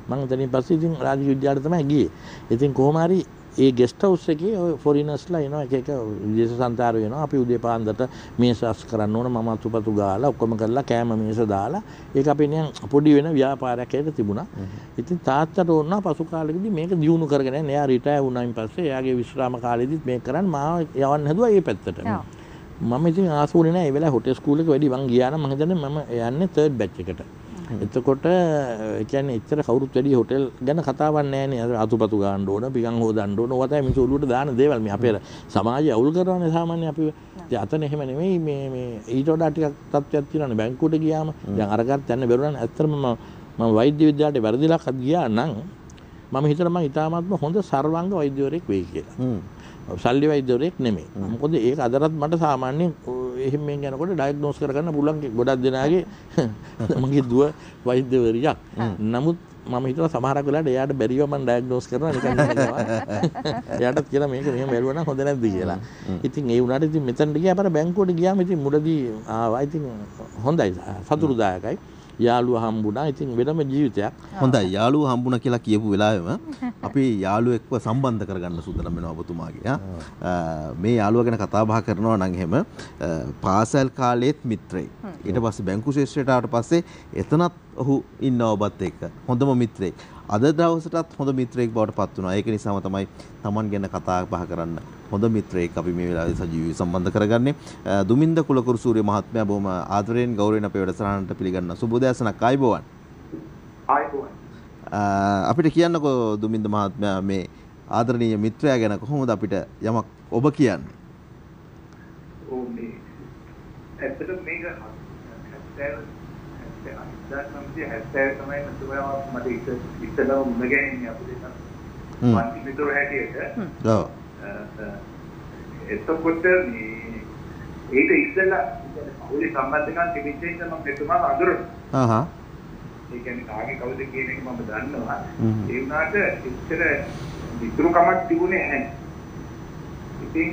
S3: මම එතනින් පස්සේ ඉතින් රාජ්‍ය විද්‍යාලයට තමයි ගියේ. ඉතින් කොහොම හරි ඒ ගෙස්ට් හවුස් එකේ ඔය ෆොරිනර්ස්ලා එනවා එක එක විදේශ සංචාරය වෙනවා. අපි උදේ පාන්දරට මේස අස් කරන්න ඕන මම අතුපතු ගාලා ඔක්කොම කරලා කෑම මේස දාලා ඒක අපේ නිකන් පොඩි වෙන ව්‍යාපාරයක් ඇයට තිබුණා. ඉතින් තාත්තට ඕන පසු කාලෙකදී මේක දියුණු කරගෙන යන්න. එයා රිටයර් වුණායින් පස්සේ එයාගේ විශ්‍රාම කාලෙදිත් මේක කරන්න මාව යවන්න හැදුවා ඒ පැත්තට. මම ඉතින් ආසුනේ නැහැ. ඒ වෙලාවේ හොටෙල් ස්කූල් එක වැඩි මං ගියා නම් මම හිතන්නේ මම යන්නේ 3rd batch එකට. එතකොට ඒ කියන්නේ එච්චර කවුරුත් වැඩි හොටෙල් ගැන කතාවක් නැහැ නේ. අතුපතු ගන්න ඕන, පිකන් හොදන්න ඕන. ඔවා තමයි මිනිස්සු ඔළුවට දාන දේවල්. මේ අපේ සමාජය අවුල් කරනවානේ සාමාන්‍ය අපි. ඉතින් අතන එහෙම නෙමෙයි මේ ඊට වඩා ටිකක් තත්ත්වයක් තියෙනවානේ. බැංකුවට ගියාම දැන් අරකට යන්න බැරුණානේ. ඇත්තටම මම වෛද්‍ය විද්‍යාලයට වැරදිලා ගියා නම් මම හිතනවා මම ඊටාත්ම හොඳ සර්වංග වෛද්‍යවරයෙක් වෙයි කියලා. සල්ලි වෛද්‍යවරයෙක් නෙමෙයි. මොකද ඒක අදටත් මට සාමාන්‍යයෙන් එහෙම මෙන් යනකොට ඩයග්නෝස් කරගන්න පුළුවන් ගොඩක් දෙනාගේ මගේ දුව වෛද්‍යවරියක්. නමුත් මම හිතනවා සමහරක් වෙලාවට එයාට බැරිව මම ඩයග්නෝස් කරනවා නිකන් නේනවා. එයාටත් කියලා මේක මෙහෙම බැලුවා නම් හොඳ නැද්ද කියලා. ඉතින් ඒ වුණාට ඉතින් මෙතනට ගියා අපර බැංකුවට ගියාම ඉතින් මුලදී ආවා. ඉතින් හොඳයි සතුටුදායකයි. යාළුවා හම්බුණා. ඉතින් වෙනම ජීවිතයක්.
S1: හොඳයි යාළුවා හම්බුණා කියලා කියපු වෙලාවෙම අපි යාළුවෙක්ව සම්බන්ධ කරගන්න සූදානම් වෙනවා ඔබතුමාගේ. මේ යාළුවා ගැන කතා බහ කරනවා නම් එහෙම පාසල් කාලේත් මිත්‍රයෙක්. ඊට පස්සේ බැංකු ශාස්ත්‍රයට ආවට පස්සේ එතනත් ඔහු ඉන්නවා ඔබත් එක්ක. හොඳම මිත්‍රයෙක්. අද දවසටත් හොඳ මිත්‍රයෙක් බවට පත් වුණා. ඒක නිසාම තමයි Taman ගැන කතා බහ කරන්න හොඳ මිත්‍රයෙක් අපි මේ වෙලාවේ සජීවීව සම්බන්ධ කරගන්නේ. දුමින්ද කුලකුරු සූර්ය මහත්මයා බොහොම ආදරයෙන් ගෞරවයෙන් අපේ වැඩසටහනට පිළිගන්න සුබෝදෑසනක් ආයිබෝවන්.
S4: ආයිබෝවන්.
S1: අපිට කියන්නකෝ දුමින්ද මහත්මයා මේ ආදරණීය මිත්‍රයා ගැන කොහොමද අපිට යමක් ඔබ කියන්නේ?
S4: ඔව් මේ ඇත්තටම මේක 70 තමයි මට ඉස්සෙල්ලා මුණ ගැහෙන්නේ අපිට මන්ති මිතුරු හැටියට.
S1: ඔව්.
S4: එතකොට මේ ඒක ඉස්සෙල්ලා ඔලි සම්බන්ධකම් තිබිච්ච එක මම මෙතුමාව අඳුරනවා. ඒ කියන්නේ කාගේ කවුද කියන එක මම දන්නවා. ඒ වුණාට ඉතර මිතුරුකමක් තිබුණේ නැහැ. ඉතින්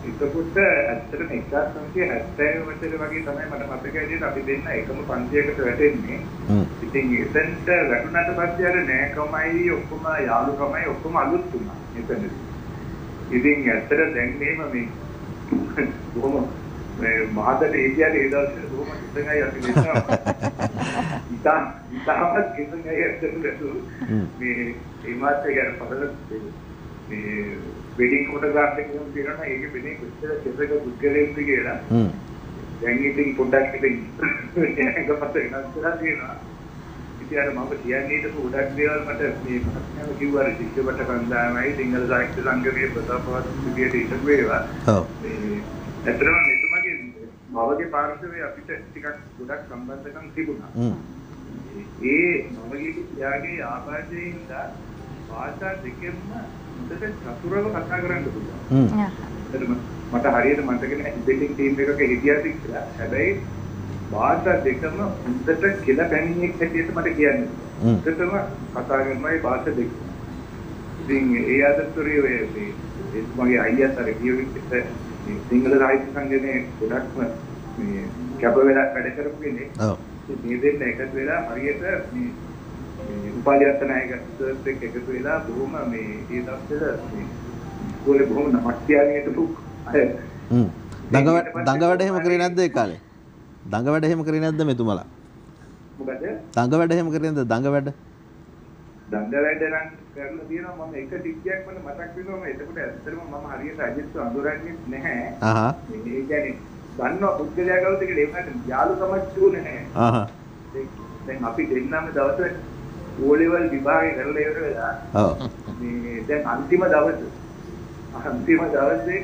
S4: එතකොට ඇත්තටම 1970 වසරේ වගේ තමයි මට මතක ඇදෙන්නේ අපි දෙන්න එකම පන්තියකට වැටෙන්නේ. ඉතින් එතනට වැටුණාට පස්සේ අර නෑකමයි ඔක්කොම යාළුකමයි ඔක්කොම අලුත් වුණා. එතනදී. ඉතින් ඇත්තට දැන් මෙහෙම මේ බොහොම මේ මහතට ඒකියද ඒ දවස්වල බොහොම ඉස්සෙල්ලා අපි දෙන්නා. ඉතාලත් කිසිම ඇත්තට මේ ඒ මාත් ගැන පදලා මේ වෙඩින් ෆොටෝග්‍රාෆ් එකක් තියෙනවා. ඒකේ වෙන්නේ කොච්චර කෙසක පුද්ගලයෙක්ද කියලා. දැන් ඉතින් පොඩ්ඩක් ඉතින් එකපත වෙනස් කරලා තියෙනවා. ඉතින් අර මම කියන්නේ ඊට පොඩක් දේවල් මට මේ මම කිව්වා රිසිප්ට් කණ්ඩායමයි සිංහල සාහිත්‍ය සංගමයේ ප්‍රථමවත් විදියට ඉස්සර වේවා. ඔව්. ඇත්තටම මෙතුමාගේ මවගේ පාර්ශවයේ අපිට ටිකක් ගොඩක් සම්බන්ධකම් තිබුණා. ඒ මවගේ යාගේ ආබාධයේ ඉඳලා භාෂා දෙකෙන්ම මුදට චතුරව කතා කරන්න පුළුවන්. මට හරියට මතක නැහැ ඉබෙටින් ටීම් එකක හිටියද කියලා. හැබැයි භාෂා දෙකම මුදට කියලා බැනියෙක් හැටියට මට කියන්නේ. මුදටම කතා කරනයි භාෂා දෙක. ඉතින් ඒ අතරතුරේ ඔය මේ මගේ අයියාත් අර කියවිත් සිංහල සාහිත්‍ය සංගමයේ ගොඩක්ම මේ කැප වෙලා වැඩ කරපු කෙනෙක්. ඔව්. මේ දෙන්න එකතු වෙලා හරියට මේ උපාධ්‍යාපන නායකත්වයට එකතු වෙලා බොහොම මේ ඒ දවස්වල මේ ඉස්කෝලේ බොහොම නමස්තියාගෙන හිටපු අය.
S1: දඟ වැඩ එහෙම කරේ නැද්ද ඒ කාලේ? දඟ වැඩ එහෙම කරේ නැද්ද මෙතුමලා?
S4: මොකද?
S1: දඟ වැඩ එහෙම කරේ නැද්ද? දඟ වැඩ
S4: නම් කරලා තියෙනවා. මම එක ටිකයක් මට මතක් වෙනවා. එතකොට ඇත්තටම මම හරියට අජිත්ව අඳුරන්නේ නැහැ. ඒ කියන්නේ දන්නවා පුද්ගලයා කවුද කියලා. ඒකට යාළුකමක් තිබුණේ නැහැ. දැන් අපි දෙන්නම දවසේ ඕලෙවල් විභාගය කරලා ඉවර වෙලා මේ දැන් අන්තිම දවසේ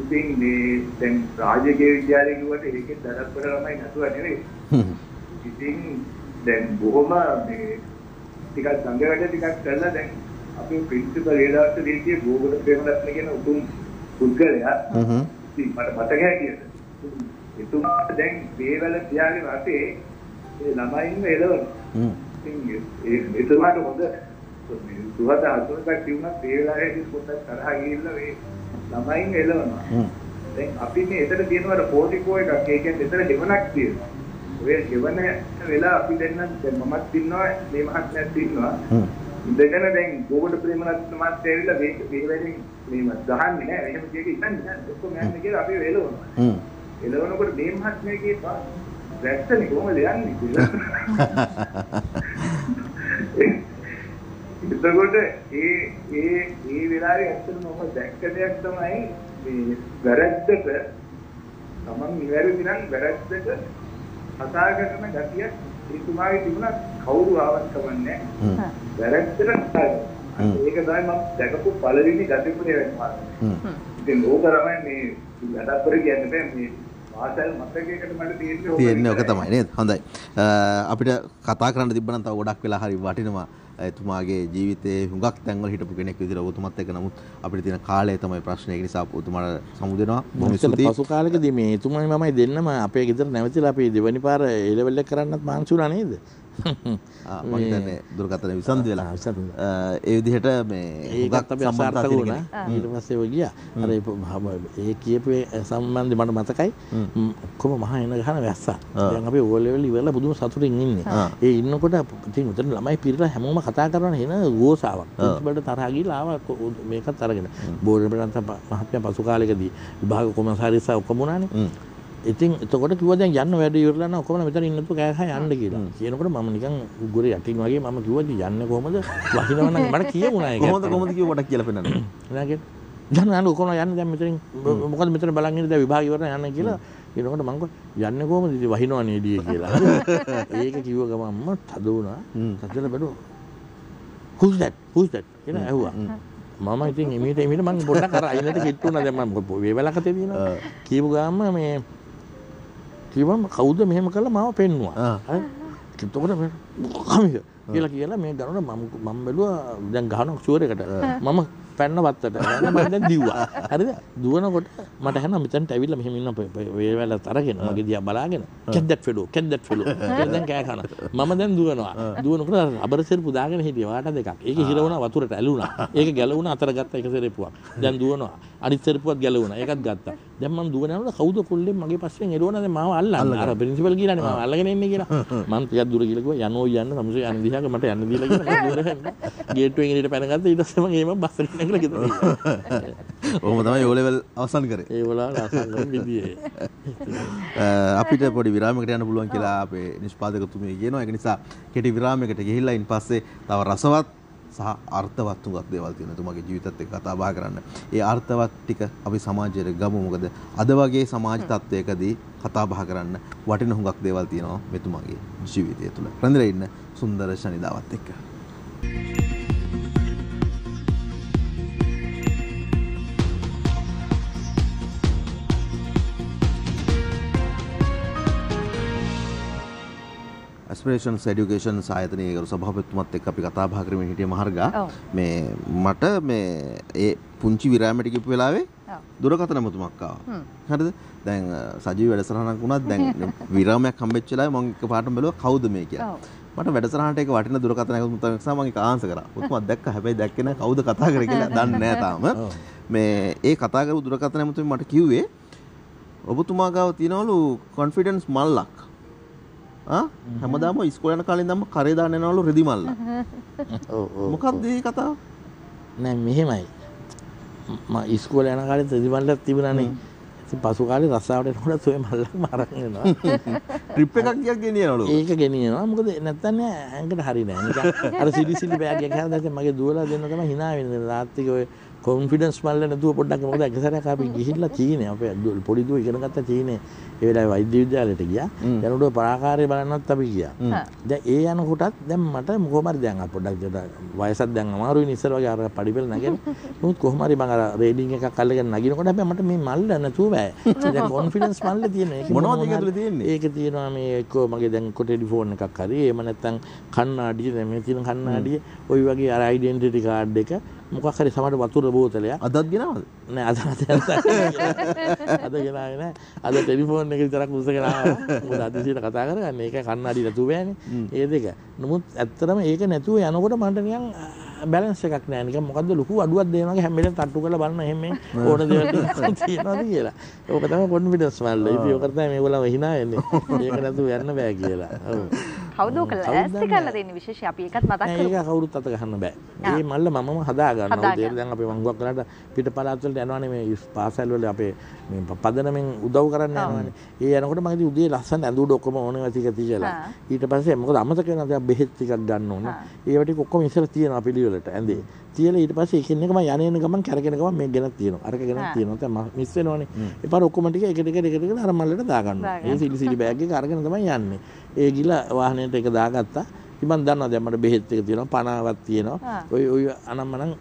S4: ඉතින් මේ දැන් රාජකීය විද්‍යාලේ කිව්වට ඒකේ දරප්පර ළමයි නැතුව නෙවෙයි. ඉතින් දැන් බොහොම මේ ටිකක් සංග වැඩ ටිකක් කරලා දැන් අපේ ප්‍රින්සිපල් ඒ දවස්වල දීතිය ගෝගල ප්‍රේමරත්න කියන උතුම් පුද්ගලයා ඉතින් මට මතක හැටියට එතුමා දැන් වේවැල තියාගෙන රටේ ඒ ළමයින්ව එළවනවා. ඉතින් එතුමාට හොඳ සුහද අතුරක් තියුණා ඒ වෙලාවේ පොඩ්ඩක් තරහ ගිහිල්ලා මේ ළමයින් එළවනවා. දැන් අපි මේ එතන තියෙනවා පෝටිකෝ එකක්. ඒ කියන්නේ එතන හෙවණක් තියෙනවා. ඔය හෙවණ වෙලා අපි දෙන්න දැන් මමත් ඉන්නවා මේ මහත්මයාත් ඉන්නවා. ඉඳගෙන දැන් ගෝගොඩ ප්‍රේමරත්න මාත් ඇවිල්ලා මේක පිළිවෙලින් මේව ගහන්නේ නැහැ. එහෙම දෙයක ඉන්නේ නැහැ. ඔක්කොම යන්නේ කියලා අපි එළවනවා. එළවනකොට මේ මහත්මයාගේ වැස්සනේ කොහමද යන්නේ කියලා. එතකොට ඒ වෙලාවේ ඇත්තටම මම දැක්ක දෙයක් තමයි මේ වැරද්දට තමන් නිවැරදි නම් වැරද්දට කතා කරන ගතිය එතුමාගේ තිබුණා කවුරු ආවත් කවන්නේ වැරද්දට කතා කරනවා. ඒක තමයි මම දැකපු පළවෙනි ගතිපුනේ වෙනවා. ඉතින් ඕක තමයි මේ වැඩපර කියන්නේ මේ ආසල් මතකයකට මට තියෙන්නේ
S1: ඔක තමයි නේද? හොඳයි. අපිට කතා කරන්න තිබ්බනම් තව ගොඩක් වෙලා හරි වටිනවා. එතුමාගේ ජීවිතේ හුඟක් තැන්වල හිටපු කෙනෙක් විදිහට ඔබතුමත් එක්ක නමුත් අපිට තියෙන කාලය තමයි ප්‍රශ්නේ. ඒ නිසා ඔබතුමාට සමුදෙනවා. බොහොම ස්තුතියි.
S3: පසු කාලෙකදී මේ එතුමයි මමයි දෙන්නම අපේ ගෙදර නැවතිලා අපි දෙවනි පාර ඒ ලෙවල් එක කරන්නත් මහන්සි වුණා නේද?
S1: මම හිතන්නේ දුරකථන විසන්දි වෙලා. ඒ විදිහට මේ
S3: හුඟක් අපි අසාර්ථක වුණා. ඊට පස්සේ ඔය ගියා. අර ඒ කියපු සම්බන්ධ මට මතකයි. ඔක්කොම මහා එන ගහන වැස්සා. දැන් අපි ඕ ලෙවල් ඉවරලා පුදුම සතුටින් ඉන්නේ. ඒ ඉන්නකොට ඉතින් උතන ළමයි පිරලා හැමෝම කතා කරන එන ගෝසාවක්. ප්‍රින්සිපල්ට තරහ ගිහලා ආවා මේකත් අරගෙන. බෝර්ඩ් ප්‍රධාන මහත්මයා පසු කාලෙකදී විභාග කොමසාරිස්සා ඔක්කොම වුණානේ. ඉතින් එතකොට කිව්වා දැන් යන්න වැඩ ඉවරලා නම් ඔක්කොම මෙතන ඉන්නතු කෑ ගහ යන්න කියලා. කියනකොට මම නිකන් උගුරේ යටින් වගේ මම කිව්වා යන්නේ කොහමද? වහිනව නම් මට කියමුණා ඒක.
S1: කොහොමද කිව්ව කොට කියලා පෙන්නන්න.
S3: නේද? යන්න ඔක්කොම යන්න දැන් මෙතනින් මොකද මෙතන බලන් ඉන්නේ දැන් විභාග ඉවරලා යන්න කියලා. කියනකොට මම කිව්වා යන්නේ කොහමද? ඉතින් වහිනවනේ එළිය කියලා. ඒක කිව්ව ගමන්ම තද වුණා. තදලා බැලුවා. who's that කියලා ඇහුවා. මම ඉතින් එමෙහිට මම පොඩ්ඩක් අර අයිනට කිට්ටු වුණා. දැන් මම වේවලකතේ තියෙනවා. කියපු ගාම මේ කිව්වම කවුද මෙහෙම කළා මාව පෙන්නුවා. හරි. එතකොට කමික කියලා මේ ගනන මම බැලුවා දැන් ගහනවා ෂුවර් එකට. මම පැන්න වත්තට. මම දැන් දිව්වා. හරිද? දුවනකොට මට හැම මෙතනට ඇවිල්ලා මෙහෙම ඉන්න වේවැලත් අරගෙන මගේ දිහා බලාගෙන catch that fellow කියලා දැන් කෑ කන. මම දැන් දුවනවා. දුවනකොට රබර් සෙරපු දාගෙන හිටියා වාට දෙකක්. ඒක හිර වුණා වතුරට ඇලුණා. ඒක ගැලවුණා අතර ගත්ත එක සෙරපුවක්. දැන් දුවනවා. අනිත් සෙරපුවක් ගැලවුණා. ඒකත් ගත්තා. දැන් මම දුවන යනකොට කවුද කොල්ලෙන් මගේ පස්සෙන් එළවනවා දැන් මාව අල්ලන්න. අර ප්‍රින්සිපල් කියලානේ මාව අල්ලගෙන ඉන්නේ කියලා. මම ටිකක් දුර ගිහලා කිව්වා යනෝ යන්න සමුසේ යන්න දිහාක මට යන්න දීලා කියලා මම දුර ගේට්ටුවෙන් එළියට පැනගත්තා. ඊට පස්සේ මම ඒම බස් එකට නැගලා ගෙදර ගියා.
S1: ඔහොම තමයි O level අවසන් කරේ.
S3: ඒ වල අවසන් කරන විදියේ.
S1: අපිට පොඩි විරාමයකට යන්න පුළුවන් කියලා අපේ නිෂ්පාදකතුමිය කියනවා. ඒක නිසා කෙටි විරාමයකට ගිහිල්ලා ඉන් පස්සේ තව රසවත් සහ අර්ථවත් තුඟක් දේවල් තියෙනවා. තුමාගේ ජීවිතත් එක්ක කතා බහ කරන්න. ඒ අර්ථවත් ටික අපි සමාජයට ගමු. මොකද අද වගේ සමාජ තත්ත්වයකදී කතා බහ කරන්න වටින හුඟක් දේවල් තියෙනවා මෙතුමාගේ ජීවිතය තුළ. රැඳිලා ඉන්න සුන්දර ශනිදාවත් එක්ක. Aspirations Education ආයතනයේ ගරු සභාපතිතුමත් එක්ක අපි කතා බහ කරමින් හිටියේ මහර්ගා. මේ මට මේ ඒ පුංචි විරාමයට ගිහපු වෙලාවේ දුරකථන මුතුමක් ආවා. හරිද? දැන් සජීව වැඩසටහනක් වුණත් දැන් විරාමයක් හම්බෙච්ච වෙලාවේ මම එකපාරටම බැලුවා කවුද මේ කියලා. මට වැඩසටහනට එක වටින දුරකථනයක් මුතුමක් නිසා මම ඒක ආන්සර් කරා. මුතුමක් දැක්ක හැබැයි දැක්කේ නැහැ කවුද කතා කරේ කියලා දන්නේ නැහැ තාම. මේ ඒ කතා කරපු දුරකථන මුතුමේ මට කිව්වේ ඔබතුමා ගාව තියනවලු කොන්ෆිඩන්ස් මල්ලක්. හැමදාම ඉස්කෝලේ යන කාලේ ඉඳන්ම කරේ දාන්න යනවලු රෙදි මල්ල. මොකක්ද මේ කතාව?
S3: නෑ මෙහෙමයි. මම ඉස්කෝලේ යන කාලේ රෙදි මල්ලක් තිබුණානේ. ඉතින් පසු කාලේ රස්සාවට එනකොට ඔය මල්ලක්ම අරන් එනවා.
S1: ට්‍රිප් එකක් ගියක් ගෙනියනවලු.
S3: ඒක ගෙනියනවා. මොකද නැත්තම් නෑ ඇඟට හරි නෑ. නිකන් අර සිලි බෑග් එකක් හදාගෙන මගේ දුවලා දෙන්න තමයි hina වෙන්නේ. රාත්‍රියේ ඔය කොන්ෆිඩන්ස් මල්ල නැතුව පොඩ්ඩක් මොකද එක සැරයක් අපි ගිහිල්ලා චීනේ අපේ පොඩි දුව ඉගෙන ගත්ත චීනේ ඒ වෙලාවේ වෛද්‍ය විද්‍යාලයට ගියා. යනකොට පරාකාරය බලන්නත් අපි ගියා. දැන් ඒ යනකොටත් දැන් මට කොහොම හරි දැන් පොඩ්ඩක් වයසත් දැන් අමාරුයි ඉස්සර වගේ අර පඩිපෙළ නැගෙන. නමුත් කොහොම හරි මම අර රේඩින් එකක් අල්ලගෙන නගිනකොට හැබැයි මට මේ මල්ල නැතුව බෑ. දැන් කොන්ෆිඩන්ස් මල්ල තියෙනවා. ඒක
S1: මොනවද ඒක ඇතුලේ තියෙන්නේ?
S3: ඒක තියෙනවා මේ එක්ක මගේ දැන් ටෙලිෆෝන් එකක් හරි එහෙම නැත්නම් කණ්ණාඩිය දැන් මේ තියෙන කණ්ණාඩිය ওই වගේ අර ඩෙන්ටිටි කාඩ් එක මොකක් හරි සමහර වතුර බෝතලයක්
S1: අදත් ගෙනවද?
S3: නෑ අද ගෙනාවේ නෑ. අද ටෙලිෆෝන් එක විතරක් උස්සගෙන ආවා. මොකද අදිසියට කතා කරගන්න. ඒක කන්නඩි නැතුව බෑනේ. ඒ දෙක. නමුත් ඇත්තටම ඒක නැතුව යනකොට මට නිකන් බැලන්ස් එකක් නෑ. නිකන් මොකද්ද ලොකු අඩුවක් දෙනවා වගේ හැම වෙලේම තට්ටු කරලා බලන එහෙම ඕන දේවල් තියෙනවද කියලා. ඕක තමයි කොන්ෆිඩන්ස් වල. ඉතින් ඕක තමයි මේගොල්ලෝ hina වෙන්නේ. ඒක නැතුව යන්න බෑ කියලා. ඔව්.
S2: කවුද ඔක ලෑස්ති කරලා දෙන්නේ විශේෂයෙන් අපි ඒකත් මතක් කරමු.
S3: ඒක කවුරුත් අත ගන්න බෑ. මේ මල්ල මමම හදා ගන්නවා. උදේට දැන් අපි මංගුවක් කරලා පිට පළාත් වලට යනවානේ මේ පාසල් වල අපේ මේ පදනමෙන් උදව් කරන්න යනවානේ. ඒ යනකොට මම ඉතින් උදේ ලස්සන ඇඳුඩ ඔක්කොම ඕනෙවා ටික තියලා. ඊට පස්සේ මොකද අමතක වෙනවා දැන් බෙහෙත් ටිකක් ගන්න ඕන. ඒව ටික ඔක්කොම ඉස්සර තියනවා පිළිවෙලට ඇඳේ. තියලා ඊට පස්සේ එකින් එක මම යන ගමන් කරගෙන ගමන් මේක ගෙනත් තියෙනවා. අරක ගෙනත් තියෙනවා. දැන් මිස් වෙනවනේ. ඒ පාර ඔක්කොම ටික එක අර මල්ලට දා ගන්නවා. ඒ සිලි බෑග් එක අරගෙන තමයි යන්නේ. ඒ ගිල වාහනේට එක දාගත්තා. ඉතින් මම දන්නවා දැන් මට බෙහෙත් එක තියෙනවා, පනාවක් තියෙනවා. ඔය අනම්මනම්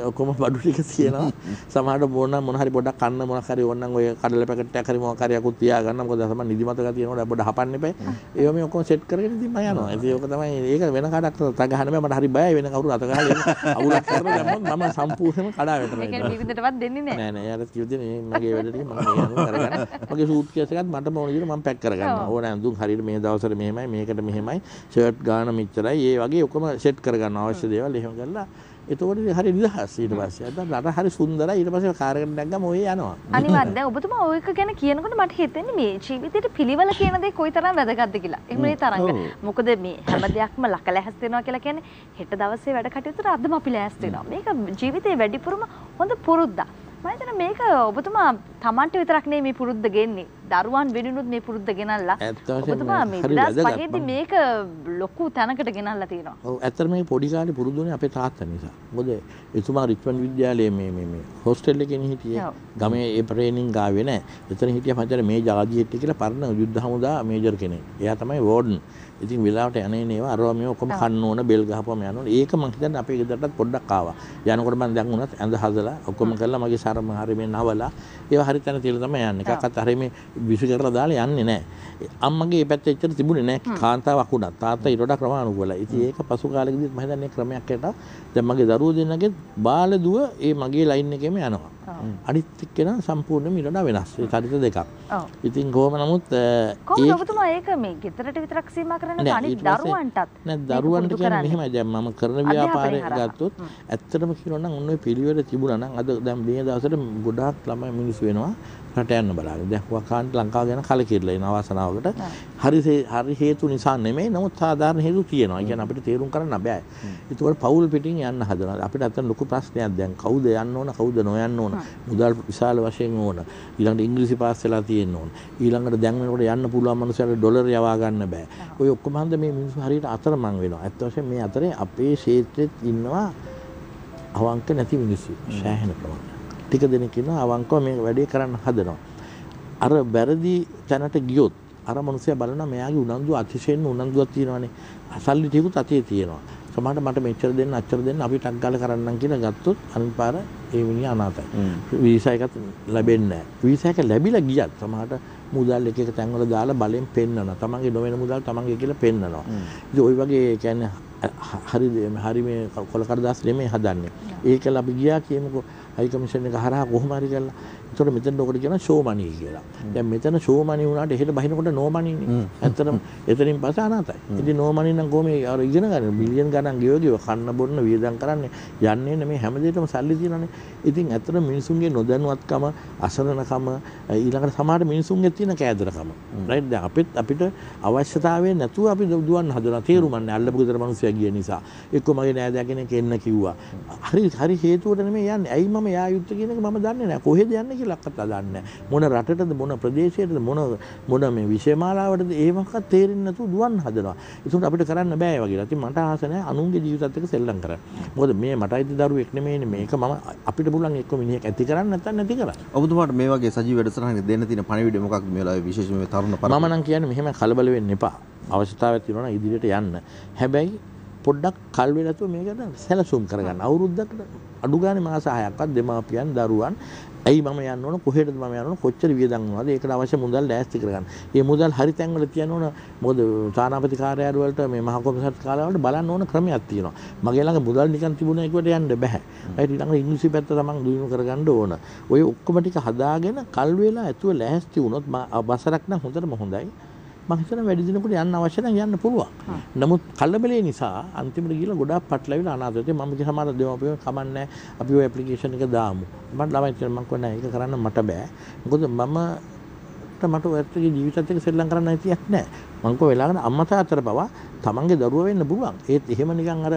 S3: ඔක්කොම බඩු ටික තියෙනවා. සමහරට මොන හරි පොඩක් කන්න මොනක් හරි ඕනනම් ඔය කඩල පැකට් එකක් හරි මොකක් හරි අකුත් තියා ගන්න. මොකද තමයි නිදිමත ගතියනකොට පොඩ හපන්න එපා. ඒව මේ ඔක්කොම සෙට් කරගෙන ඉතින් මම යනවා. ඉතින් ඒක තමයි ඒක වෙන කාටක් තගහන්න බෑ. මට හරි බයයි වෙන කවුරු අත ගහලා අවුලක් කරලා දැම්මොත් මම සම්පූර්ණයෙන්ම කඩා වැටෙනවා.
S2: ඒ කියන්නේ විවිධටවත් දෙන්නේ නැහැ.
S3: නෑ යාර කිව්වේ මගේ වැඩ ටික මම මේ අනුව කරගන්න. මගේ සූට් කේස් එකත් මට ඕන විදිහට මම පැක් කරගන්නවා. ඕන ඇඳුම් හරියට මේ දවසට මෙහෙමයි, මේකට මෙහෙමයි, ෂර්ට් ගාන මෙච්චරයි. ඒ වගේ ඔක්කොම සෙට් කරගන්න අවශ්‍ය දේවල් එහෙම කරලා එතකොට හරි නිදහස් ඊට පස්සේ අද රට හරි සුන්දරයි ඊට පස්සේ කාර් එකට නැග්ගම ඔය යනවා
S2: අනිවාර්යෙන් දැන් ඔබතුමා ඔයක ගැන කියනකොට මට හිතෙන්නේ මේ ජීවිතේට පිළිවෙල කියන දේ කොයිතරම් වැදගත්ද කියලා. එහෙම නේ තරංග. මොකද මේ හැම දෙයක්ම ලක ලැහැස් වෙනවා කියලා කියන්නේ හෙට දවසේ වැඩ කටයුතු අදම අපි ලැහැස් වෙනවා. මේක ජීවිතේ වැඩිපුරම හොඳ පුරුද්දක්. මම හිතන්නේ මේක ඔබතුමා Tamanට විතරක් නෙමෙයි මේ පුරුද්ද ගෙන්නේ. දරුවන් වෙනුනුත් මේ පුරුද්ද ගෙනල්ලා. ඔබතුමා මේ 2005 දී මේක ලොකු තැනකට ගෙනල්ලා තියෙනවා.
S3: ඔව් ඇත්තට මේ පොඩි කාලේ පුරුදුනේ අපේ තාත්තා නිසා. මොකද එතුමා රිච්මන්ඩ් විද්‍යාලයේ මේ හොස්ටල් එකේ හිටියේ. ගමේ ඒ ට්‍රේනින් ගාවේ නැහැ. එතන හිටියා මචං මේ ජාතියෙත් කියලා පරණ යුද්ධ හමුදා මේජර් කෙනෙක්. එයා තමයි වෝඩන්. ඉතින් වෙලාවට යන්නේ නේවා අරවා මේ ඔක්කොම කන්න ඕන බෙල් ගහපුවම යනවා. ඒක මං හිතන්නේ අපේ ගෙදරටත් පොඩ්ඩක් ආවා. යනකොට මම දැන් උනත් ඇඳ හදලා ඔක්කොම කරලා මගේ සරම හරි මේ නවලා ඒව හරි තැන තියලා තමයි යන්නේ. එකක්වත් හරි මේ විසි කරලා දාලා යන්නේ නැහැ. අම්මගේ මේ පැත්තේ එච්චර තිබුණේ නැහැ. කාන්තාවක් වුණා. තාත්තා ඊට වඩා ක්‍රමානුකූලයි. ඉතින් ඒක පසු කාලෙකදීත් මම හිතන්නේ ක්‍රමයක් යටා දැන් මගේ දරුවෝ දෙන්නගේ බාල දුව ඒ මගේ ලයින් එකේම යනවා. අනිත් එක්කෙනා සම්පූර්ණයෙන්ම ඊට වඩා වෙනස්. ඒ චරිත දෙකක්. ඉතින් කොහොම නමුත්
S2: කොහොමද ඔබතුමා ඒක මේ ගෙදරට විතරක් සීමා කරන්නේ අනිත් දරුවන්ටත්
S3: නෑ දරුවන්ට කියන්නේ මෙහෙමයි දැන් මම කරන ව්‍යාපාරය ගත්තොත් ඇත්තටම කියනවා නම් ඔන්න ඔය පිළිවෙල තිබුණා නම් අද දැන් මේ දවස්වල ගොඩාක් ළමයි මිනිස්සු වෙනවා රට යන්න බලාගෙන දැන් වකාන්ට ලංකාව ගැන කලකිරලා ඉන අවසනාවකට හරි හේතු නිසා නෙමෙයි නමුත් සාධාරණ හේතු තියෙනවා. ඒ කියන්නේ අපිට තේරුම් කරන්න බෑ. ඒකවල පෞල් පිටින් යන්න හදනවා. අපිට අතන ලොකු ප්‍රශ්නයක් දැන් කවුද යන්න ඕන කවුද නොයන්න ඕන. මුදල් විශාල වශයෙන් ඕන. ඊළඟට ඉංග්‍රීසි පාස් වෙලා තියෙන්න ඕන. ඊළඟට දැන් වෙනකොට යන්න පුළුවන් මනුස්සයන්ට ඩොලර් යවා ගන්න බෑ. ඔය ඔක්කොම හන්ද මේ මිනිස්සු හරියට අතරමං වෙනවා. ඇත්ත වශයෙන්ම මේ අතරේ අපේ ක්ෂේත්‍රෙත් ඉන්නවා අවංක නැති මිනිස්සු. සෑහෙන ප්‍රමාණයක්. ටික දෙනෙක් ඉන්නවා අවංකව මේ වැඩේ කරන්න හදනවා. අර වැරදි තැනට ගියොත් අර මනුස්සයා බලනවා මෙයාගේ උනන්දුව අතිශයින්ම උනන්දුවක් තියෙනවානේ. සල්ලි ටිකුත් අතේ තියෙනවා. සමහරට මට මෙච්චර දෙන්න අච්චර දෙන්න අපි ටක් ගාලා කරන්නම් කියලා ගත්තොත් අනිත් පාර ඒ මිනිහා අනාතයි. වීසා එකත් ලැබෙන්නේ නැහැ. වීසා එක ලැබිලා ගියත් සමහරට මුදල් එක තැන්වල දාලා බලෙන් පෙන්නනවා. තමන්ගේ නොවන මුදල් තමන්ගේ කියලා පෙන්නනවා. ඉතින් ওই වගේ කියන්නේ හරි මේ කොල කරදාස් නෙමෙයි හදන්නේ. ඒකල අපි ගියා කියමුකෝ හයි කමිෂන් එක හරහා කොහොම හරි කරලා. ඒතකොට මෙතන ඔකට කියන ෂෝ මනි කියලා. දැන් මෙතන ෂෝ මනි වුණාට එහෙට බහිනකොට නෝ මනිනේ. ඇත්තටම එතනින් පස්සේ අනාතයි. ඉතින් නෝ මනි නම් කොහොම අර ඉගෙන ගන්න බිලියන් ගණන් ගෙවගෙව කන්න බොන්න වියදම් කරන්නේ යන්නේ නේ මේ හැම දෙයකම සල්ලි තියෙනනේ. ඉතින් ඇත්තටම මිනිසුන්ගේ නොදැනුවත්කම අසරණකම ඊළඟට සමහර මිනිසුන්ගේ තියෙන කෑදරකම. රයිට් දැන් අපිට අවශ්‍යතාවය නැතුව අපි දුවන්න හදනවා. තේරුම්න්නේ අල්ලපු ගෙදර මිනිස්සු ගිය නිසා. එක්ක මගේ නෑදෑ කෙනෙක් එන්න කිව්වා. හරි හේතුවට නෙමෙයි යන්නේ. ඇයි මම යා යුත්තේ කියන එක මම දන්නේ නැහැ. කොහෙද යන්නේ කියලා අක්කත් දන්නේ නැහැ. මොන රටටද මොන ප්‍රදේශයටද මොන මේ විෂයමාලාවටද ඒවක්වත් තේරෙන්නේ නැතුව දුවන්න හදනවා. ඒකට අපිට කරන්න බෑ ඒ වගේ. ඉතින් මට ආස නැහැ අනුන්ගේ ජීවිතත් එක්ක සෙල්ලම් කරන්න. මොකද මේ මට අයිති දරුවෙක් නෙමෙයිනේ මේක මම අපිට පුළුවන් එක්ක මිනිහෙක් ඇති කරන්න නැත්නම් නැති කරන්න.
S1: ඔබතුමාට මේ වගේ සජීව වැඩසටහනක දෙන්න තියෙන පණිවිඩය මොකක්ද මේ වෙලාවේ විශේෂයෙන්ම මේ තරුණ පරපුර?
S3: මම නම් කියන්නේ මෙහෙම කලබල වෙන්න එපා. අවශ්‍යතාවයක් තියෙනවා නම් ඉදිරියට යන්න. හැබැයි පොඩ්ඩක් කල් වෙලතුව මේකට සැලසුම් කරගන්න. අවුරුද්දකට අඩු ගානේ මාස 6ක්වත් දෙමාපියන් දරුවන් ඇයි මම යන්න ඕන කොහෙටද මම යන්න ඕන කොච්චර වියදම් වෙනවද ඒකට අවශ්‍ය මුදල් ලෑස්ති කරගන්න. මේ මුදල් හරි තැන්වල තියන්න ඕන. මොකද තානාපති කාර්යාලය වලට මේ මහ කොමසාරිස් කාර්යාලය වලට බලන්න ඕන ක්‍රමයක් තියෙනවා. මගේ ළඟ මුදල් නිකන් තිබුණා ඒකට යන්න බෑ. ඒත් ඊළඟ ඉංග්‍රීසි පැත්ත තමන් දිනු කරගන්න ඕන. ඔය ඔක්කොම ටික හදාගෙන කල් වේලා ඇතුව ලෑස්ති වුණොත් බසරක් නම් හොඳටම හොඳයි. මම හිතන වැඩි දිනකට යන්න අවශ්‍ය නම් යන්න පුළුවන්. නමුත් කලබලේ නිසා අන්තිමට ගිහලා ගොඩාක් පටලවිලා අනාථ. මම කිය සමහර දෙමාපියෝ කමන්නේ අපි ඔය ඇප්ලිකේෂන් එක දාමු. මම ළමයි කියලා මම කියන්නේ ඒක කරන්න මට බෑ. මොකද මම මට ඔයත්ගේ ජීවිතත් එක්ක සෙල්ලම් කරන්න හිතියක් නැහැ. මං කෝ වෙලාවකට අම්මා තාත්තට පවා තමන්ගේ දරුවා වෙන්න පුළුවන්. ඒත් එහෙම නිකන් අර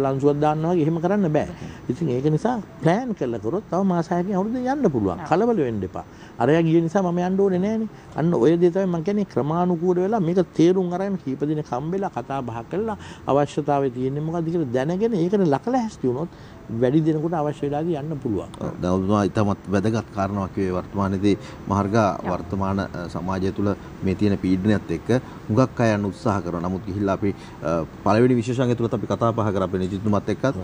S3: ලන්සුවක් දාන්නවා වගේ එහෙම කරන්න බෑ. ඉතින් ඒක නිසා ප්ලෑන් කරලා කරොත් තව මාස 6කින් අවුරුද්දෙන් යන්න පුළුවන්. කලබල වෙන්න එපා. අරයා ගිය නිසා මම යන්න ඕනේ නෑනේ. අන්න ඔය දේ තමයි මම කියන්නේ ක්‍රමානුකූල වෙලා මේක තේරුම් අරගෙන කීප දිනක් හම්බෙලා කතා බහ කරලා අවශ්‍යතාවය තියෙන්නේ මොකද්ද කියලා දැනගෙන ඒකට ලකලා හැස්ති වුණොත් වැඩි දිනකට අවශ්‍ය වෙලාදී යන්න පුළුවන්.
S1: දැන් ඔබතුමා ඉතාමත් වැදගත් කාරණාවක් කිව්වේ වර්තමානයේදී මහර්ගා වර්තමාන සමාජය තුළ මේ තියෙන පීඩනයත් එක්ක හුඟක් අය යන්න උත්සාහ කරනවා. නමුත් ගිහිල්ලා අපි පළවෙනි විශේෂාංගය තුලත් අපි කතා බහ කරා අපේ නිජිතුමත් එක්කත්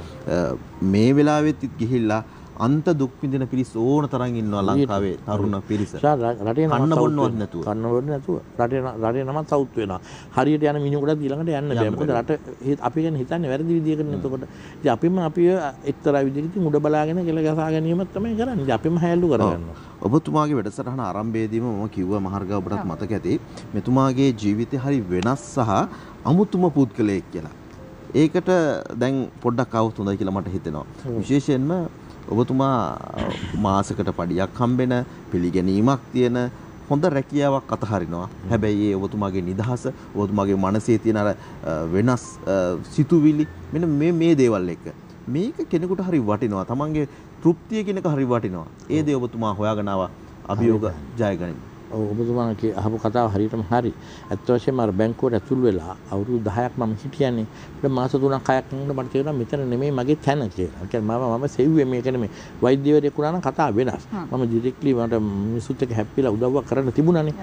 S1: මේ වෙලාවෙත් ගිහිල්ලා අන්ත දුක් විඳින පිරිස ඕන තරම් ඉන්නවා ලංකාවේ තරුණ පිරිස.
S3: රටේ
S1: කන්න බොන්නවත් නැතුව.
S3: කන්න බොන්න නැතුව. රටේ නමත් සවුත් වෙනවා. හරියට යන මිනිහෙකුට ඊළඟට යන්න බෑ. මොකද රට අපි ගැන හිතන්නේ වැරදි විදියකට එතකොට. ඉතින් අපිම එක්තරා විදිහකින් උඩ බලාගෙන කෙල ගසා ගැනීමක් තමයි කරන්නේ. ඉතින් අපිම හැල්ලු කරගන්නවා.
S1: ඔබතුමාගේ වැඩසටහන ආරම්භයේදීම මම කිව්වා මහර්ගා ඔබටත් මතක ඇති මෙතුමාගේ ජීවිතේ හරි වෙනස් සහ අමුතුම පුද්ගලයෙක් කියලා. ඒකට දැන් පොඩ්ඩක් આવුත් හොඳයි කියලා මට හිතෙනවා. විශේෂයෙන්ම ඔබතුමා මාසකට පඩියක් හම්බෙන පිළිගැනීමක් තියෙන හොඳ රැකියාවක් අතහරිනවා. හැබැයි ඒ ඔබතුමාගේ නිදහස, ඔබතුමාගේ මනසේ තියෙන අර වෙනස් සිතුවිලි මෙන්න මේ දේවල් එක්ක මේක කෙනෙකුට හරි වටිනවා. තමන්ගේ තෘප්තිය කෙනෙක් හරි වටිනවා. ඒ දේ ඔබතුමා හොයාගෙන ආවා අභියෝග ජය ගනිමු.
S3: ඔබතුමාගේ අහපු කතාව හරියටම හරි. ඇත්ත වශයෙන්ම අර බැංකුවට ඇතුල් වෙලා අවුරුදු 10ක් මම හිටියනේ. ඊට මාස 3ක් 6ක් යනකොට මට තේරුණා මෙතන නෙමෙයි මගේ තැන කියලා. ඒ කියන්නේ මම සෙව්වේ මේක නෙමෙයි. වෛද්‍යවරයෙක් වුණා නම් කතාව වෙනස්. මම ඩිරෙක්ට්ලි මට මිනිස්සුත් එක්ක හැප්පිලා උදව්වක් කරන්න තිබුණානේ.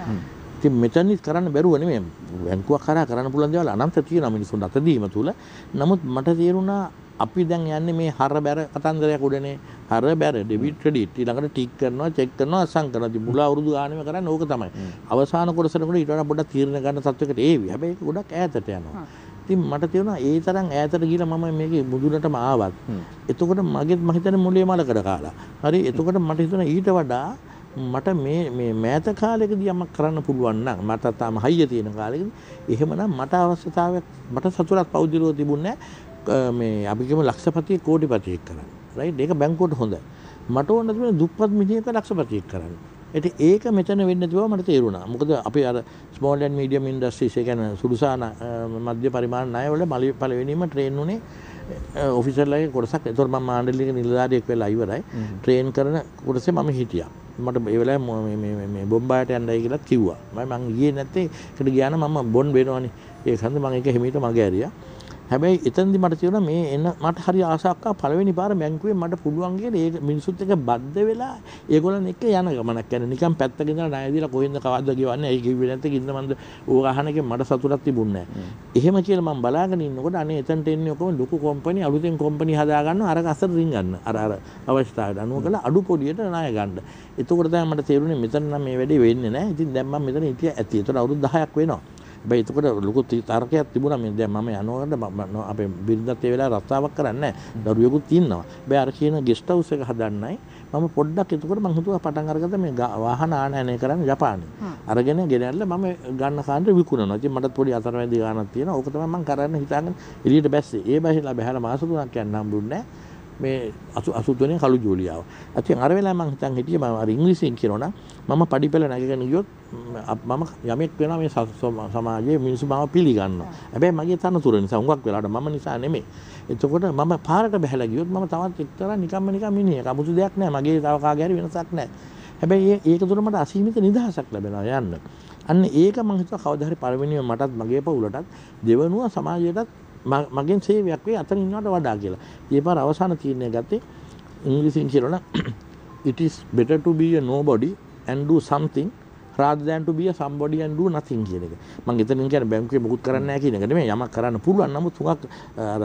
S3: ඉතින් මෙතනත් කරන්න බැරුව නෙමෙයි. බැංකුවක් කරා කරන්න පුළුවන් දේවල් අනන්ත තියෙනවා මිනිස්සුන්ට අතදීම තුල. නමුත් මට තේරුණා අපි දැන් යන්නේ මේ හරබැර කතන්දරයක් උඩනේ. හරබැර ඩෙබිට් ක්‍රෙඩිට් ඊළඟට ටික් කරනවා චෙක් කරනවා අසං කරනවා. ඉතින් මුල අවුරුදු ගානෙම කරන්නේ ඕක තමයි. අවසාන කොටසනකොට ඊට වඩා පොඩ්ඩක් තීරණ ගන්න තත්වයකට ඒවි. හැබැයි ඒක ගොඩක් ඈතට යනවා. ඉතින් මට තේරුණා ඒ තරම් ඈතට ගිහලා මම මේකේ මුදුනටම ආවත්. එතකොට මගෙත් මම හිතන්නේ මුලිය මලකඩ කාලා. හරි එතකොට මට හිතුණා ඊට වඩා මට මේ මෑත කාලෙකදී යමක් කරන්න පුළුවන් නම් මට තාම හයිය තියෙන කාලෙකදී එහෙමනම් මට අවශ්‍යතාවයක් මට සතුටක් පෞද්ගලිකව තිබුණේ මේ අපි කියමු ලක්ෂපතිය කෝටිපතියෙක් කරන්න. රයිට් ඒක බැංකුවට හොඳයි. මට ඕන තිබුණේ දුප්පත් මිනිහෙක් ලක්ෂපතියෙක් කරන්න. ඒක මෙතන වෙන්නේ නැති බව මට තේරුණා. මොකද අපි අර ස්මෝල් ඇන්ඩ් මීඩියම් ඉන්ඩස්ට්‍රීස් ඒ කියන්නේ සුළුසාන මධ්‍ය පරිමාණ ණයවල පළවෙනිම ට්‍රේන් උනේ ඔෆිසර්ලාගේ කොටසක්. ඒතකොට මම මාණ්ඩලික නිලධාරියෙක් වෙලා ඉවරයි. ට්‍රේන් කරන කොටසේ මම හිටියා. මට ඒ වෙලාවේ මේ බොම්බායට යන්නයි කියලා කිව්වා. මම ගියේ නැත්තේ ඒකට ගියා නම් මම බොන් වෙනවනේ. ඒක හන්ද මම ඒක හිමීට මගේ ඇරියා. හැබැයි එතනදි මට තේරුණා මේ එන මට හරි ආසාවක් ආවා පළවෙනි පාර බැංකුවේ මට පුළුවන් කියලා ඒ මිනිසුත් එක්ක බද්ධ වෙලා ඒගොල්ලන් එක්ක යන ගමනක් කියන්නේ නිකන් පැත්තක ඉඳලා ණය දීලා කොහෙන්ද කවද්ද කියවන්නේ ඒ කිව්වේ නැත්නම් ඉන්න මන්ද ඕක අහන එකෙන් මට සතුටක් තිබුණේ නැහැ. එහෙම කියලා මම බලාගෙන ඉන්නකොට අනේ එතනට එන්නේ ඔක්කොම ලොකු කම්පැනි අලුතෙන් කම්පැනි හදා ගන්නවා අර අසර රින් ගන්න. අර අවශ්‍යතාවයට අනුව කළා අඩු පොඩියට ණය ගන්න. එතකොට තමයි මට තේරුනේ මෙතන නම් මේ වැඩේ වෙන්නේ නැහැ. ඉතින් දැන් මම මෙතන හිටියා ඇති. ඒතර අවුරුදු 10ක් වෙනවා. හැබැයි එතකොට ලොකු තර්කයක් තිබුණා මේ දැන් මම යනකොට අපේ බිරිඳත් ඒ වෙලාවේ රස්සාවක් කරන්නේ නැහැ. දරුවෙකුත් ඉන්නවා. හැබැයි අර කියන ගෙස්ට් හවුස් එක හදන්නයි මම පොඩ්ඩක් එතකොට මම හිතුවා පටන් අරගත්ත මේ වාහන ආනයනය කරන්න ජපානයේ. අරගෙන ගෙනල්ලා මම ගන්න කාන්ට විකුණනවා. ඉතින් මටත් පොඩි අතරමැදි ගානක් තියෙනවා. ඕක තමයි මම කරන්න හිතාගෙන එළියට බැස්සේ. ඒ බැහැලා බැහැලා මාස 3ක් යන්න හම්බුන්නේ නැහැ. මේ 83 කළු ජෝලියාව. අතින් අර වෙලාව මම හිතන් හිටියේ මම අර ඉංග්‍රීසියෙන් කියනවා මම පඩිපෙළ නැගගෙන ගියොත් මම යමෙක් වෙනවා මේ සමාජයේ මිනිස්සු මාව පිළිගන්නවා. හැබැයි මගේ තනතුර නිසා හුඟක් වෙලාවට මම නිසා නෙමෙයි. එතකොට මම පාරට බහැලා ගියොත් මම තවත් එක්තරා නිකම්ම මිනිහෙක්. 아무තු දෙයක් නැහැ. මගේ තව කාගේ හරි වෙනසක් නැහැ. හැබැයි ඒක තුර මට අසීමිත නිදහසක් ලැබෙනවා යන්න. අන්න ඒක මම හිතුවා කවදා හරි පළවෙනිව මටත් මගේ පවුලටත් දෙවනුව සමාජයටත් මගෙන් සේවයක් වෙයි අතන ඉන්නවට වඩා කියලා. ඊපාර අවසාන තීරණය ගත්තේ ඉංග්‍රීසියෙන් කියනවා it is better to be a nobody and do something rather than to be a somebody and do nothing කියන එක. මම එතනින් කියන්නේ බැංකුවේ මුකුත් කරන්නේ නැහැ කියන එක නෙමෙයි. යමක් කරන්න පුළුවන්. නමුත් තුඟක් අර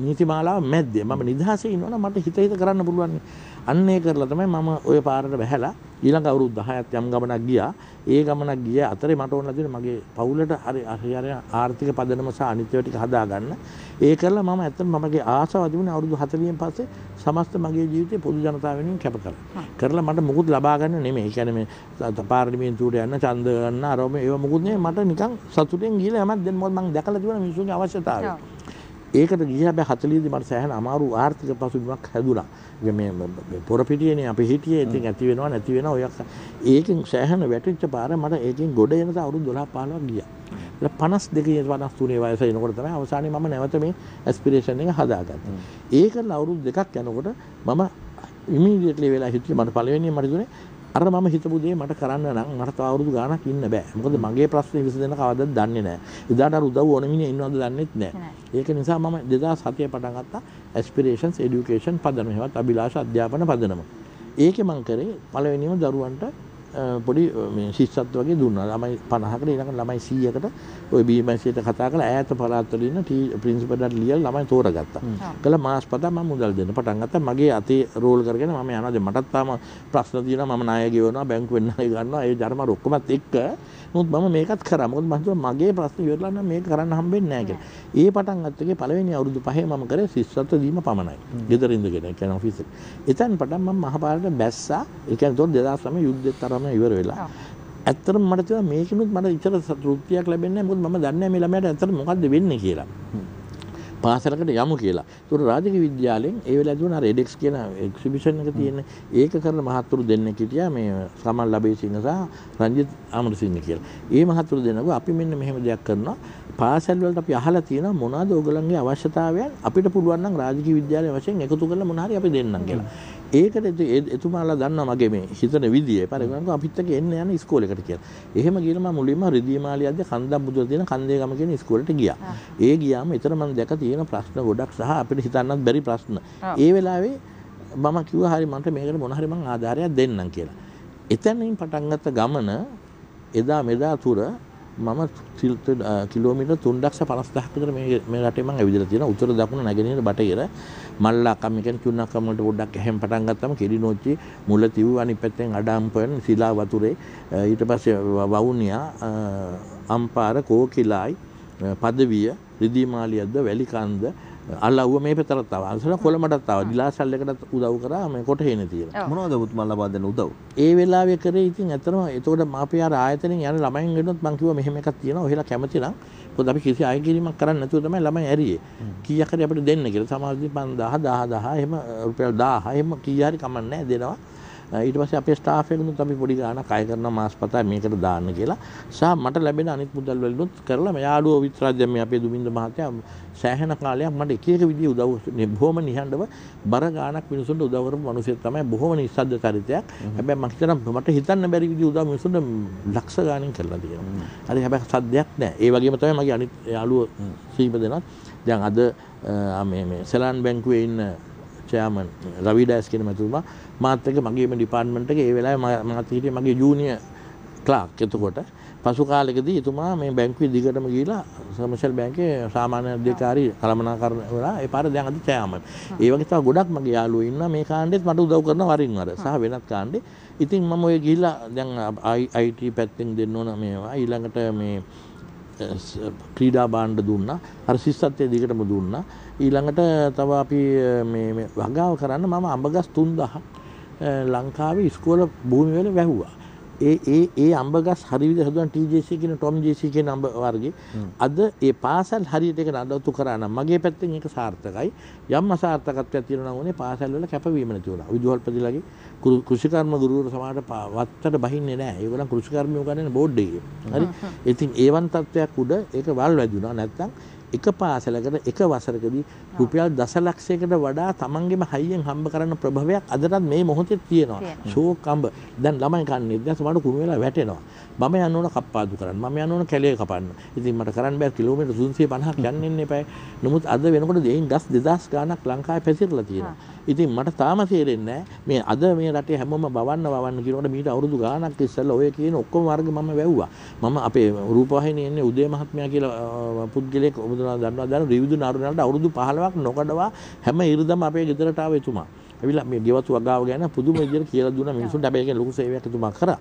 S3: නීතිමාලාව මැද්දේ මම නිදහසේ ඉන්නවනම් මට හිත කරන්න පුළුවන්. අන්න ඒ කරලා තමයි මම ওই පාරට බැහැලා ඊළඟ අවුරුදු 10ක් යම් ගමනක් ගියා. ඒ ගමනක් ගියා අතරේ මට ඕන නැතිනේ මගේ පවුලට හරි ආර්ථික පදනම සහ අනිත්‍ය ටික හදාගන්න. ඒ කරලා මම ඇත්තටම මමගේ ආසාව තිබුණේ අවුරුදු 40න් පස්සේ සමස්ත මගේ ජීවිතේ පොදු ජනතාව වෙනුවෙන් කැප කරලා මට මුකුත් ලබා ගන්න නෙමෙයි. ඒ කියන්නේ මේ පාර්ලිමේන්තුවට යන්න ඡන්ද ගන්න අරම ඒව මුකුත් නෙමෙයි. මට නිකන් සතුටෙන් ගිහලා යමක් දෙන්න මොකද මම දැකලා තිබුණා මිනිස්සුන්ගේ අවශ්‍යතාවය. ඒකට ගිහින් හැබැයි 40 දී මට සෑහෙන අමාරු ආර්ථික පසුබිමක් හැදුනා. මේ පොරපිටියේනේ අපි හිටියේ. ඉතින් ඇති වෙනවා නැති වෙනවා ඔය ඒකෙන් සෑහෙන වැටිච්ච පාර මට ඒකෙන් ගොඩ එනද අවුරුදු 12 15ක් ගියා. ඒක 52 53 වයස එනකොට තමයි අවසානයේ මම නැවත මේ ඇස්පිරේෂන් එක හදාගත්තේ. ඒකල අවුරුදු දෙකක් යනකොට මම ඉමීඩියට්ලි වෙලා හිටියේ මට පළවෙනියෙන් මට දුන්නේ අර මම හිතපු දේ මට කරන්න නම් මට තව අවුරුදු ගාණක් ඉන්න බෑ. මොකද මගේ ප්‍රශ්නේ විසඳන්න කවදාවත් දන්නේ නැහැ. එදාට අර උදව් ඕන මිනිහ ඉන්නවද දන්නෙත් නැහැ. ඒක නිසා මම 2007 පටන් ගත්තා ඇස්පිරේෂන්ස් එඩියුකේෂන් පදනම. ඒවත් අභිලාෂ අධ්‍යාපන පදනම. ඒකේ මම කරේ පළවෙනිම දරුවන්ට පොඩි මේ ශිෂ්‍යත්ව වගේ දුන්නා. ළමයි 50කට ඊළඟ ළමයි 100කට ওই BMCට කතා කරලා ඈත පළාත්වල ඉන්න ප්‍රින්සිපල්ට ලියලා ළමයි තෝරගත්තා. කළා මාස් පතා මම මුදල් දෙන්න පටන් ගත්තා. මගේ අතේ රෝල් කරගෙන මම යනවා. දැන් මටත් තාම ප්‍රශ්න තියෙනවා. මම ණය ගෙවනවා, බැංකුවෙන් ණය ගන්නවා. ඒ ධර්ම ඔක්කොමත් එක්ක නමුත් මම මේකත් කරා. මොකද මම හිතුවා මගේ ප්‍රශ්න ඉවරලා නම් මේක කරන්න හම්බෙන්නේ නැහැ කියලා. ඒ පටන් ගත්ත එකේ පළවෙනි අවුරුදු 5 මම කරේ ශිෂ්‍යත්ව දීම පමණයි. ගෙදර ඉඳගෙන ඒ කියන්නේ ඔෆිස් එකේ. එතෙන් පටන් මම මහපාරට බැස්සා. ඒ කියන්නේ 2009 යුද්ධෙත් තරම ඉවර වෙලා. ඇත්තටම මට තියෙනවා මේකිනුත් මට ඉතර තෘප්තියක් ලැබෙන්නේ නැහැ. මොකද මම දන්නේ නැහැ මේ ළමයාට ඇත්තට මොකද්ද වෙන්නේ කියලා. පාසලකට යමු කියලා. ඒතකොට රාජකීය විද්‍යාලයෙන් ඒ වෙලාවේ දුන්න අර එඩෙක්ස් කියන එක්සිබිෂන් එක තියෙන්නේ. ඒක කරන මහත්තුරු දෙන්නෙක් හිටියා මේ සමන් ලබේසිංහ සහ රංජිත් අමරසිංහ කියලා. ඒ මහත්තුරු දෙන්නා අපි මෙන්න මෙහෙම දෙයක් කරනවා. පාසල් වලට අපි අහලා තියෙනවා මොනවාද ඕගොල්ලන්ගේ අවශ්‍යතාවයන් අපිට පුළුවන් නම් රාජකීය විද්‍යාලය වශයෙන් එකතු කරලා මොන හරි අපි දෙන්නම් කියලා. ඒකට එතුමාලා දන්නවා මගේ මේ හිතන විදිය. පරිගණක අපිත් එක්ක එන්න යන ඉස්කෝලේකට කියලා. එහෙම ගිහලා මම මුලින්ම රිදීමාලියද්ද කන්දම් බුදුර තියෙන කන්දේගම කියන ඉස්කෝලේට ගියා. ඒ ගියාම එතන මම දැක තියෙන ප්‍රශ්න ගොඩක් සහ අපිට හිතන්නත් බැරි ප්‍රශ්න. ඒ වෙලාවේ මම කිව්වා හරි මන්ට මේකට මොන හරි මං ආධාරයක් දෙන්නම් කියලා. එතනින් පටන් ගත්ත ගමන එදා මෙදා තුර මම කිලෝමීටර් 350ක් විතර මේ රටේ මම ඇවිදලා තියෙනවා. උතුර දකුණ නැගෙනහිර බටහිර මල්ලා කම්මිකන් චුන්නක් කම වලට පොඩ්ඩක් එහෙම පටන් ගත්තාම කෙලිනෝච්චි මුල තිව් අනිත් පැත්තෙන් අඩම්පන් සිලා වතුරේ ඊට පස්සේ වවුනියා අම්පාර කෝකිලයි පදවිය රිදීමාලියද්ද වැලිකන්ද අල්ලවුව මේ පැතරත් ආවා. අසල කොළමඩත් ආවා. දිලාසල් එකටත් උදව් කරා මේ කොටහේනේ තියෙනවා.
S1: මොනවද පුත්මල් ලබා දෙන්න උදව්?
S3: ඒ වෙලාවේ කරේ ඉතින් ඇත්තටම එතකොට මාපිය ආර ආයතනෙන් යන ළමයින් ගෙනුත් මං කිව්වා මෙහෙම එකක් තියෙනවා. ඔහෙලා කැමති නම් පොඩ අපි කිසි අය කිරීමක් කරන්න නැතුව තමයි ළමයි ඇරියේ. කීයක් හරි අපිට දෙන්න කියලා. සමාජදී 5000 10000 එහෙම රුපියල් 1000 එහෙම කී හරි කමක් නැහැ දෙනවා. ඊට පස්සේ අපේ ස්ටාෆ් එකනුත් අපි පොඩි ගාණක් අය කරනවා මාස් පතා මේකට දාන්න කියලා. සහ මට ලැබෙන අනිත් මුදල් වලිනුත් කරලා මම යාළුවෝ විතරක් දැන් මේ අපේ දුමින්ද මහත්තයා සෑහෙන කාලයක් මට එක එක විදිහේ උදව් බොහොම නිහඬව බර ගාණක් මිනිසුන්ට උදව් කරපු මිනිස්සෙක් තමයි බොහොම නිස්සද්ද චරිතයක්. හැබැයි මම හිතනවා මට හිතන්න බැරි විදිහ උදව් මිනිසුන්ට ලක්ෂ ගාණින් කරලා තියෙනවා. හරි හැබැයි සද්දයක් නැහැ. ඒ වගේම තමයි මගේ අනිත් යාළුවෝ සීප දෙනත් දැන් අද මේ සෙලාන් බැංකුවේ ඉන්න චෙයාමන් රවි ඩයස් කියන මැතිතුමා මාත් එක්ක මගේම ඩිපාර්ට්මන්ට් එකේ ඒ වෙලාවේ මාත් හිටියේ මගේ ජූනියර් ක්ලාක්. එතකොට පසු කාලෙකදී එතුමා මේ බැංකුවේ දිගටම ගිහිලා කමර්ෂල් බැංකේ සාමාන්‍ය අධිකාරී කළමනාකරණ වෙලා ඒ පාර දැන් අද චෙයාමන්. ඒ වගේ තව ගොඩක් මගේ යාළුවෝ ඉන්නවා මේ කාණ්ඩෙත් මට උදව් කරන වරින් වර සහ වෙනත් කාණ්ඩේ. ඉතින් මම ඔය ගිහිලා දැන් IT පැත්තෙන් දෙන්න ඕන මේවා ඊළඟට මේ ක්‍රීඩා භාණ්ඩ දුන්නා. අර ශිෂ්‍යත්වයේ දිගටම දුන්නා. ඊළඟට තව අපි මේ වගාව කරන්න මම අඹගස් 3000ක් ලංකාවේ ඉස්කෝල භූමි වල වැහුවා. ඒ අඹගස් හරි විදිහට හදුවා TJC කියන ටොම් JC කියන අඹ වර්ගේ. අද ඒ පාසල් හරියට ඒක නඩත්තු කරා නම් මගේ පැත්තෙන් ඒක සාර්ථකයි. යම් අසාර්ථකත්වයක් තියෙනවා නම් උනේ පාසල් වල කැපවීම නැති වුණා. විදුහල්පතිලාගේ කෘෂිකර්ම ගුරුවරු සමාජයට වත්තට බහින්නේ නැහැ. ඒගොල්ලන් කෘෂිකර්මියෝ ගන්න බෝඩ් එකේ. හරි. ඉතින් ඒවන් තත්වයක් උඩ ඒක වල් වැදුනා. නැත්තම් එක පාසලකට එක වසරකදී රුපියල් දසලක්ෂයකට වඩා තමන්ගේම හයියෙන් හම්බ කරන්න ප්‍රභවයක් අදටත් මේ මොහොතේ තියෙනවා. ෂෝක් අඹ. දැන් ළමයි කන්නේ දැන් සමහර කුණු වෙලා වැටෙනවා. මම යන්න ඕන කප්පාදු කරන්න. මම යන්න ඕන කැලේ කපන්න. ඉතින් මට කරන්න බෑ කිලෝමීටර් 350ක් යන්න ඉන්න එපා. නමුත් අද වෙනකොට දෙයින් ගස් 2000 ගාණක් ලංකාවේ පැතිරලා තියෙනවා. ඉතින් මට තාම තේරෙන්නේ නැහැ මේ අද මේ රටේ හැමෝම බවන්න කියනකොට මීට අවුරුදු ගාණක් ඉස්සෙල්ලා ඔය කියන ඔක්කොම වර්ග මම වැව්වා. මම අපේ රූපවාහිනියේ එන්නේ උදේ මහත්මයා කියලා පුද්ගලයෙක් ඔබතුමා දන්නවා දැන් රිවිදු නාරුණාට අවුරුදු 15ක් නොකඩවා හැම ඉරිදම අපේ ගෙදරට ආව එතුමා. ඇවිල්ලා මේ ගෙවතු වගාව ගැන පුදුම විදිහට කියලා දුන්නා මිනිස්සුන්ට. හැබැයි ඒක ලොකු සේවයක් එතුමා කරා.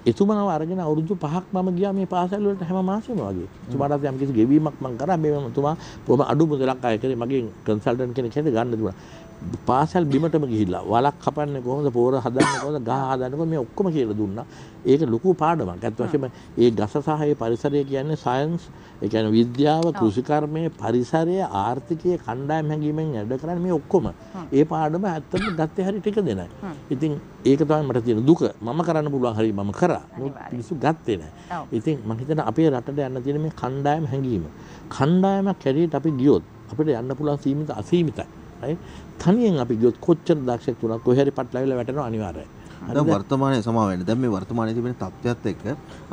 S3: එතුමාව අරගෙන අවුරුදු 5ක් මම ගියා මේ පාසල් වලට හැම මාසෙම වගේ. එතුමාට යම් කිසි ගෙවීමක් මම කරා. මේ එතුමා කොහොම අඩු මුදලක් අය කරේ මගේ කන්සල්ටන්ට් කෙනෙක් හිටිය ගන්න දුන්නා. පාසල් බිමටම ගිහිල්ලා වලක් කපන්නේ කොහොමද, පොර හදන්නේ කොහොමද, ගහ හදන්නේ කොහොමද, මේ ඔක්කොම කියලා දුන්නා. ඒක ලොකු පාඩමක්. ඇත්ත වශයෙන්ම ඒ ගස සහ ඒ පරිසරය කියන්නේ සයන්ස්, ඒ කියන්නේ විද්‍යාව, කෘෂිකර්මයේ, පරිසරය, ආර්ථිකයේ කණ්ඩායම් හැඟීමෙන් වැඩ කරන්නේ මේ ඔක්කොම. ඒ පාඩම ඇත්තටම ගත්තේ හරි ටික දෙනයි. ඉතින් ඒක තමයි මට තියෙන දුක. මම කරන්න පුළුවන් හරි මම කරා. මිනිස්සු ගත්තේ නැහැ. ඉතින් මම හිතන අපේ රටට යන්න තියෙන මේ කණ්ඩායම් හැඟීම. කණ්ඩායමක් හැටියට අපි ගියොත් අපිට යන්න පුළුවන් සීමිත අසීමිතයි. තනියෙන් අපි ගියොත් කොච්චර දක්ෂයෙක් වුණත් කොහේ හරි පටලවිලා වැටෙනවා අනිවාර්යයි.
S1: දැන් වර්තමානයේ සමා වෙන්නේ. දැන් මේ වර්තමානයේ තිබෙන තත්ත්වයක් එක්ක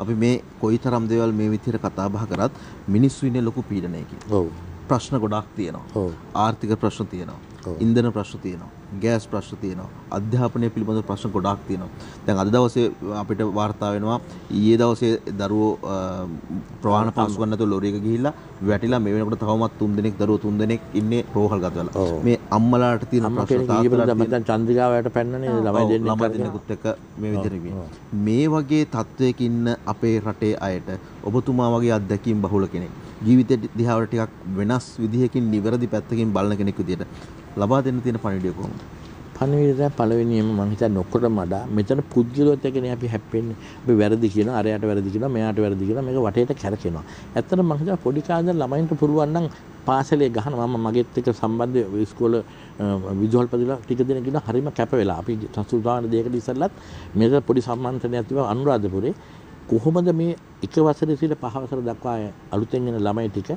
S1: අපි මේ කොයිතරම් දේවල් මේ විදිහට කතා බහ කරත් මිනිස්සු ඉන්නේ ලොකු පීඩනයකින්.
S3: ඔව්.
S1: ප්‍රශ්න ගොඩාක් තියෙනවා.
S3: ඔව්.
S1: ආර්ථික ප්‍රශ්න තියෙනවා. ඉන්ධන ප්‍රශ්න තියෙනවා. ගෑස් ප්‍රශ්න තියෙනවා. අධ්‍යාපනය පිළිබඳ ප්‍රශ්න ගොඩාක් තියෙනවා. දැන් අද දවසේ අපිට වාර්තා වෙනවා ඊයේ දවසේ දරුවෝ ප්‍රවාහන පාසු ගන්න නැතුව ලොරියක ගිහිල්ලා වැටිලා මේ වෙනකොට තවමත් 3 දෙනෙක් දරුවෝ 3 දෙනෙක් ඉන්නේ රෝහල් ගත වෙලා. මේ අම්මලාට තියෙන ප්‍රශ්න තාත්තලාට
S3: මම චන්ද්‍රිකාවට පැන්නනේ ළමයි
S1: දෙන්නෙකුත් එක්ක මේ විදිහට මේ වගේ තත්වයක ඉන්න අපේ රටේ අයට ඔබතුමා වගේ අත්දැකීම් බහුල කෙනෙක් ජීවිතය දිහාවට ටිකක් වෙනස් විදිහකින් නිවැරදි පැත්තකින් බලන කෙනෙක් විදිහට ලබා දෙන්න තියෙන පණිවිඩය කොහොමද?
S3: පණිවිඩය පළවෙනියෙන්ම මම හිතන්නේ ඔක්කොටම වඩා මෙතන පුද්ගලයොත් එක්කනේ අපි හැප්පෙන්නේ. අපි වැරදි කියනවා, අරයට වැරදි කියනවා, මෙයාට වැරදි කියනවා, මේක වටේට කැරකෙනවා. ඇත්තටම මම හිතනවා පොඩි කාලේ ළමයින්ට පුරුවන් නම් පාසලේ ගහනවා. මම මගෙත් එක්ක සම්බන්ධ ඉස්කෝලේ විදුහල් පදිලා ටික දෙනෙක් ඉන්න හරිම කැප වෙලා. අපි සතුටාන දෙයකට ඉස්සෙල්ලත් මේක පොඩි සම්මානයක් තිබ්බා අනුරාධපුරේ. කොහොමද මේ එක වසරේ සිට 5 වසර දක්වා අලුතෙන් එන ළමයි ටික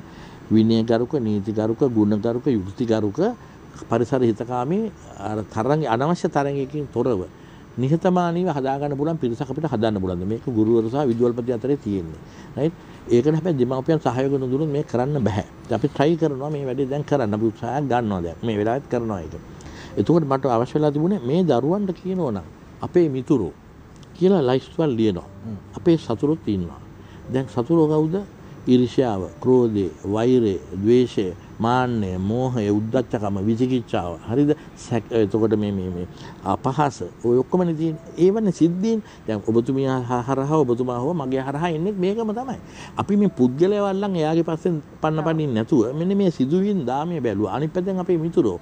S3: විනයගරුක, නීතිගරුක, ගුණගරුක, යුක්තිගරුක, පරිසර හිතකාමී අර තරංග අනවශ්‍ය තරංගයකින් තොරව නිහතමානීව හදාගන්න පුළුවන් පිරිසක් අපිට හදන්න පුළුවන්. මේක ගුරුවරු සහ විදුහල්පති අතරේ තියෙන්නේ. රයිට්? ඒකට හැබැයි දෙමාපියන් සහයෝගය නොදුනොත් මේක කරන්න බෑ. අපි try කරනවා මේ වැඩේ දැන් කරන්න. අපි උත්සාහයක් ගන්නවා දැන්. මේ වෙලාවෙත් කරනවා ඒක. එතකොට මට අවශ්‍ය වෙලා තිබුණේ මේ දරුවන්ට කියනවා නම් අපේ මිතුරෝ කියලා ලයිස්ට්වල් ලියනවා. අපේ සතුරුත් ඉන්නවා. දැන් සතුරෝ කවුද? ඊර්ෂ්‍යාව, ක්‍රෝධය, වෛරය, ද්වේෂය, මාන්නය, මෝහය, උද්ධච්චකම, විචිකිච්ඡාව. හරිද? එතකොට මේ අපහාස ඔය ඔක්කොමනේ තියෙන්නේ. ඒවනේ සිද්ධීන්. දැන් ඔබතුමියා හරහා ඔබතුමා හෝ මගේ හරහා එන්නේ මේකම තමයි. අපි මේ පුද්ගලයා වල්ලන් එයාගේ පස්සෙන් පන්නපනින් නැතුව මෙන්න මේ සිදුවීම් දාමයේ බැලුවා. අනිත් පැත්තෙන් අපේ මිතුරෝ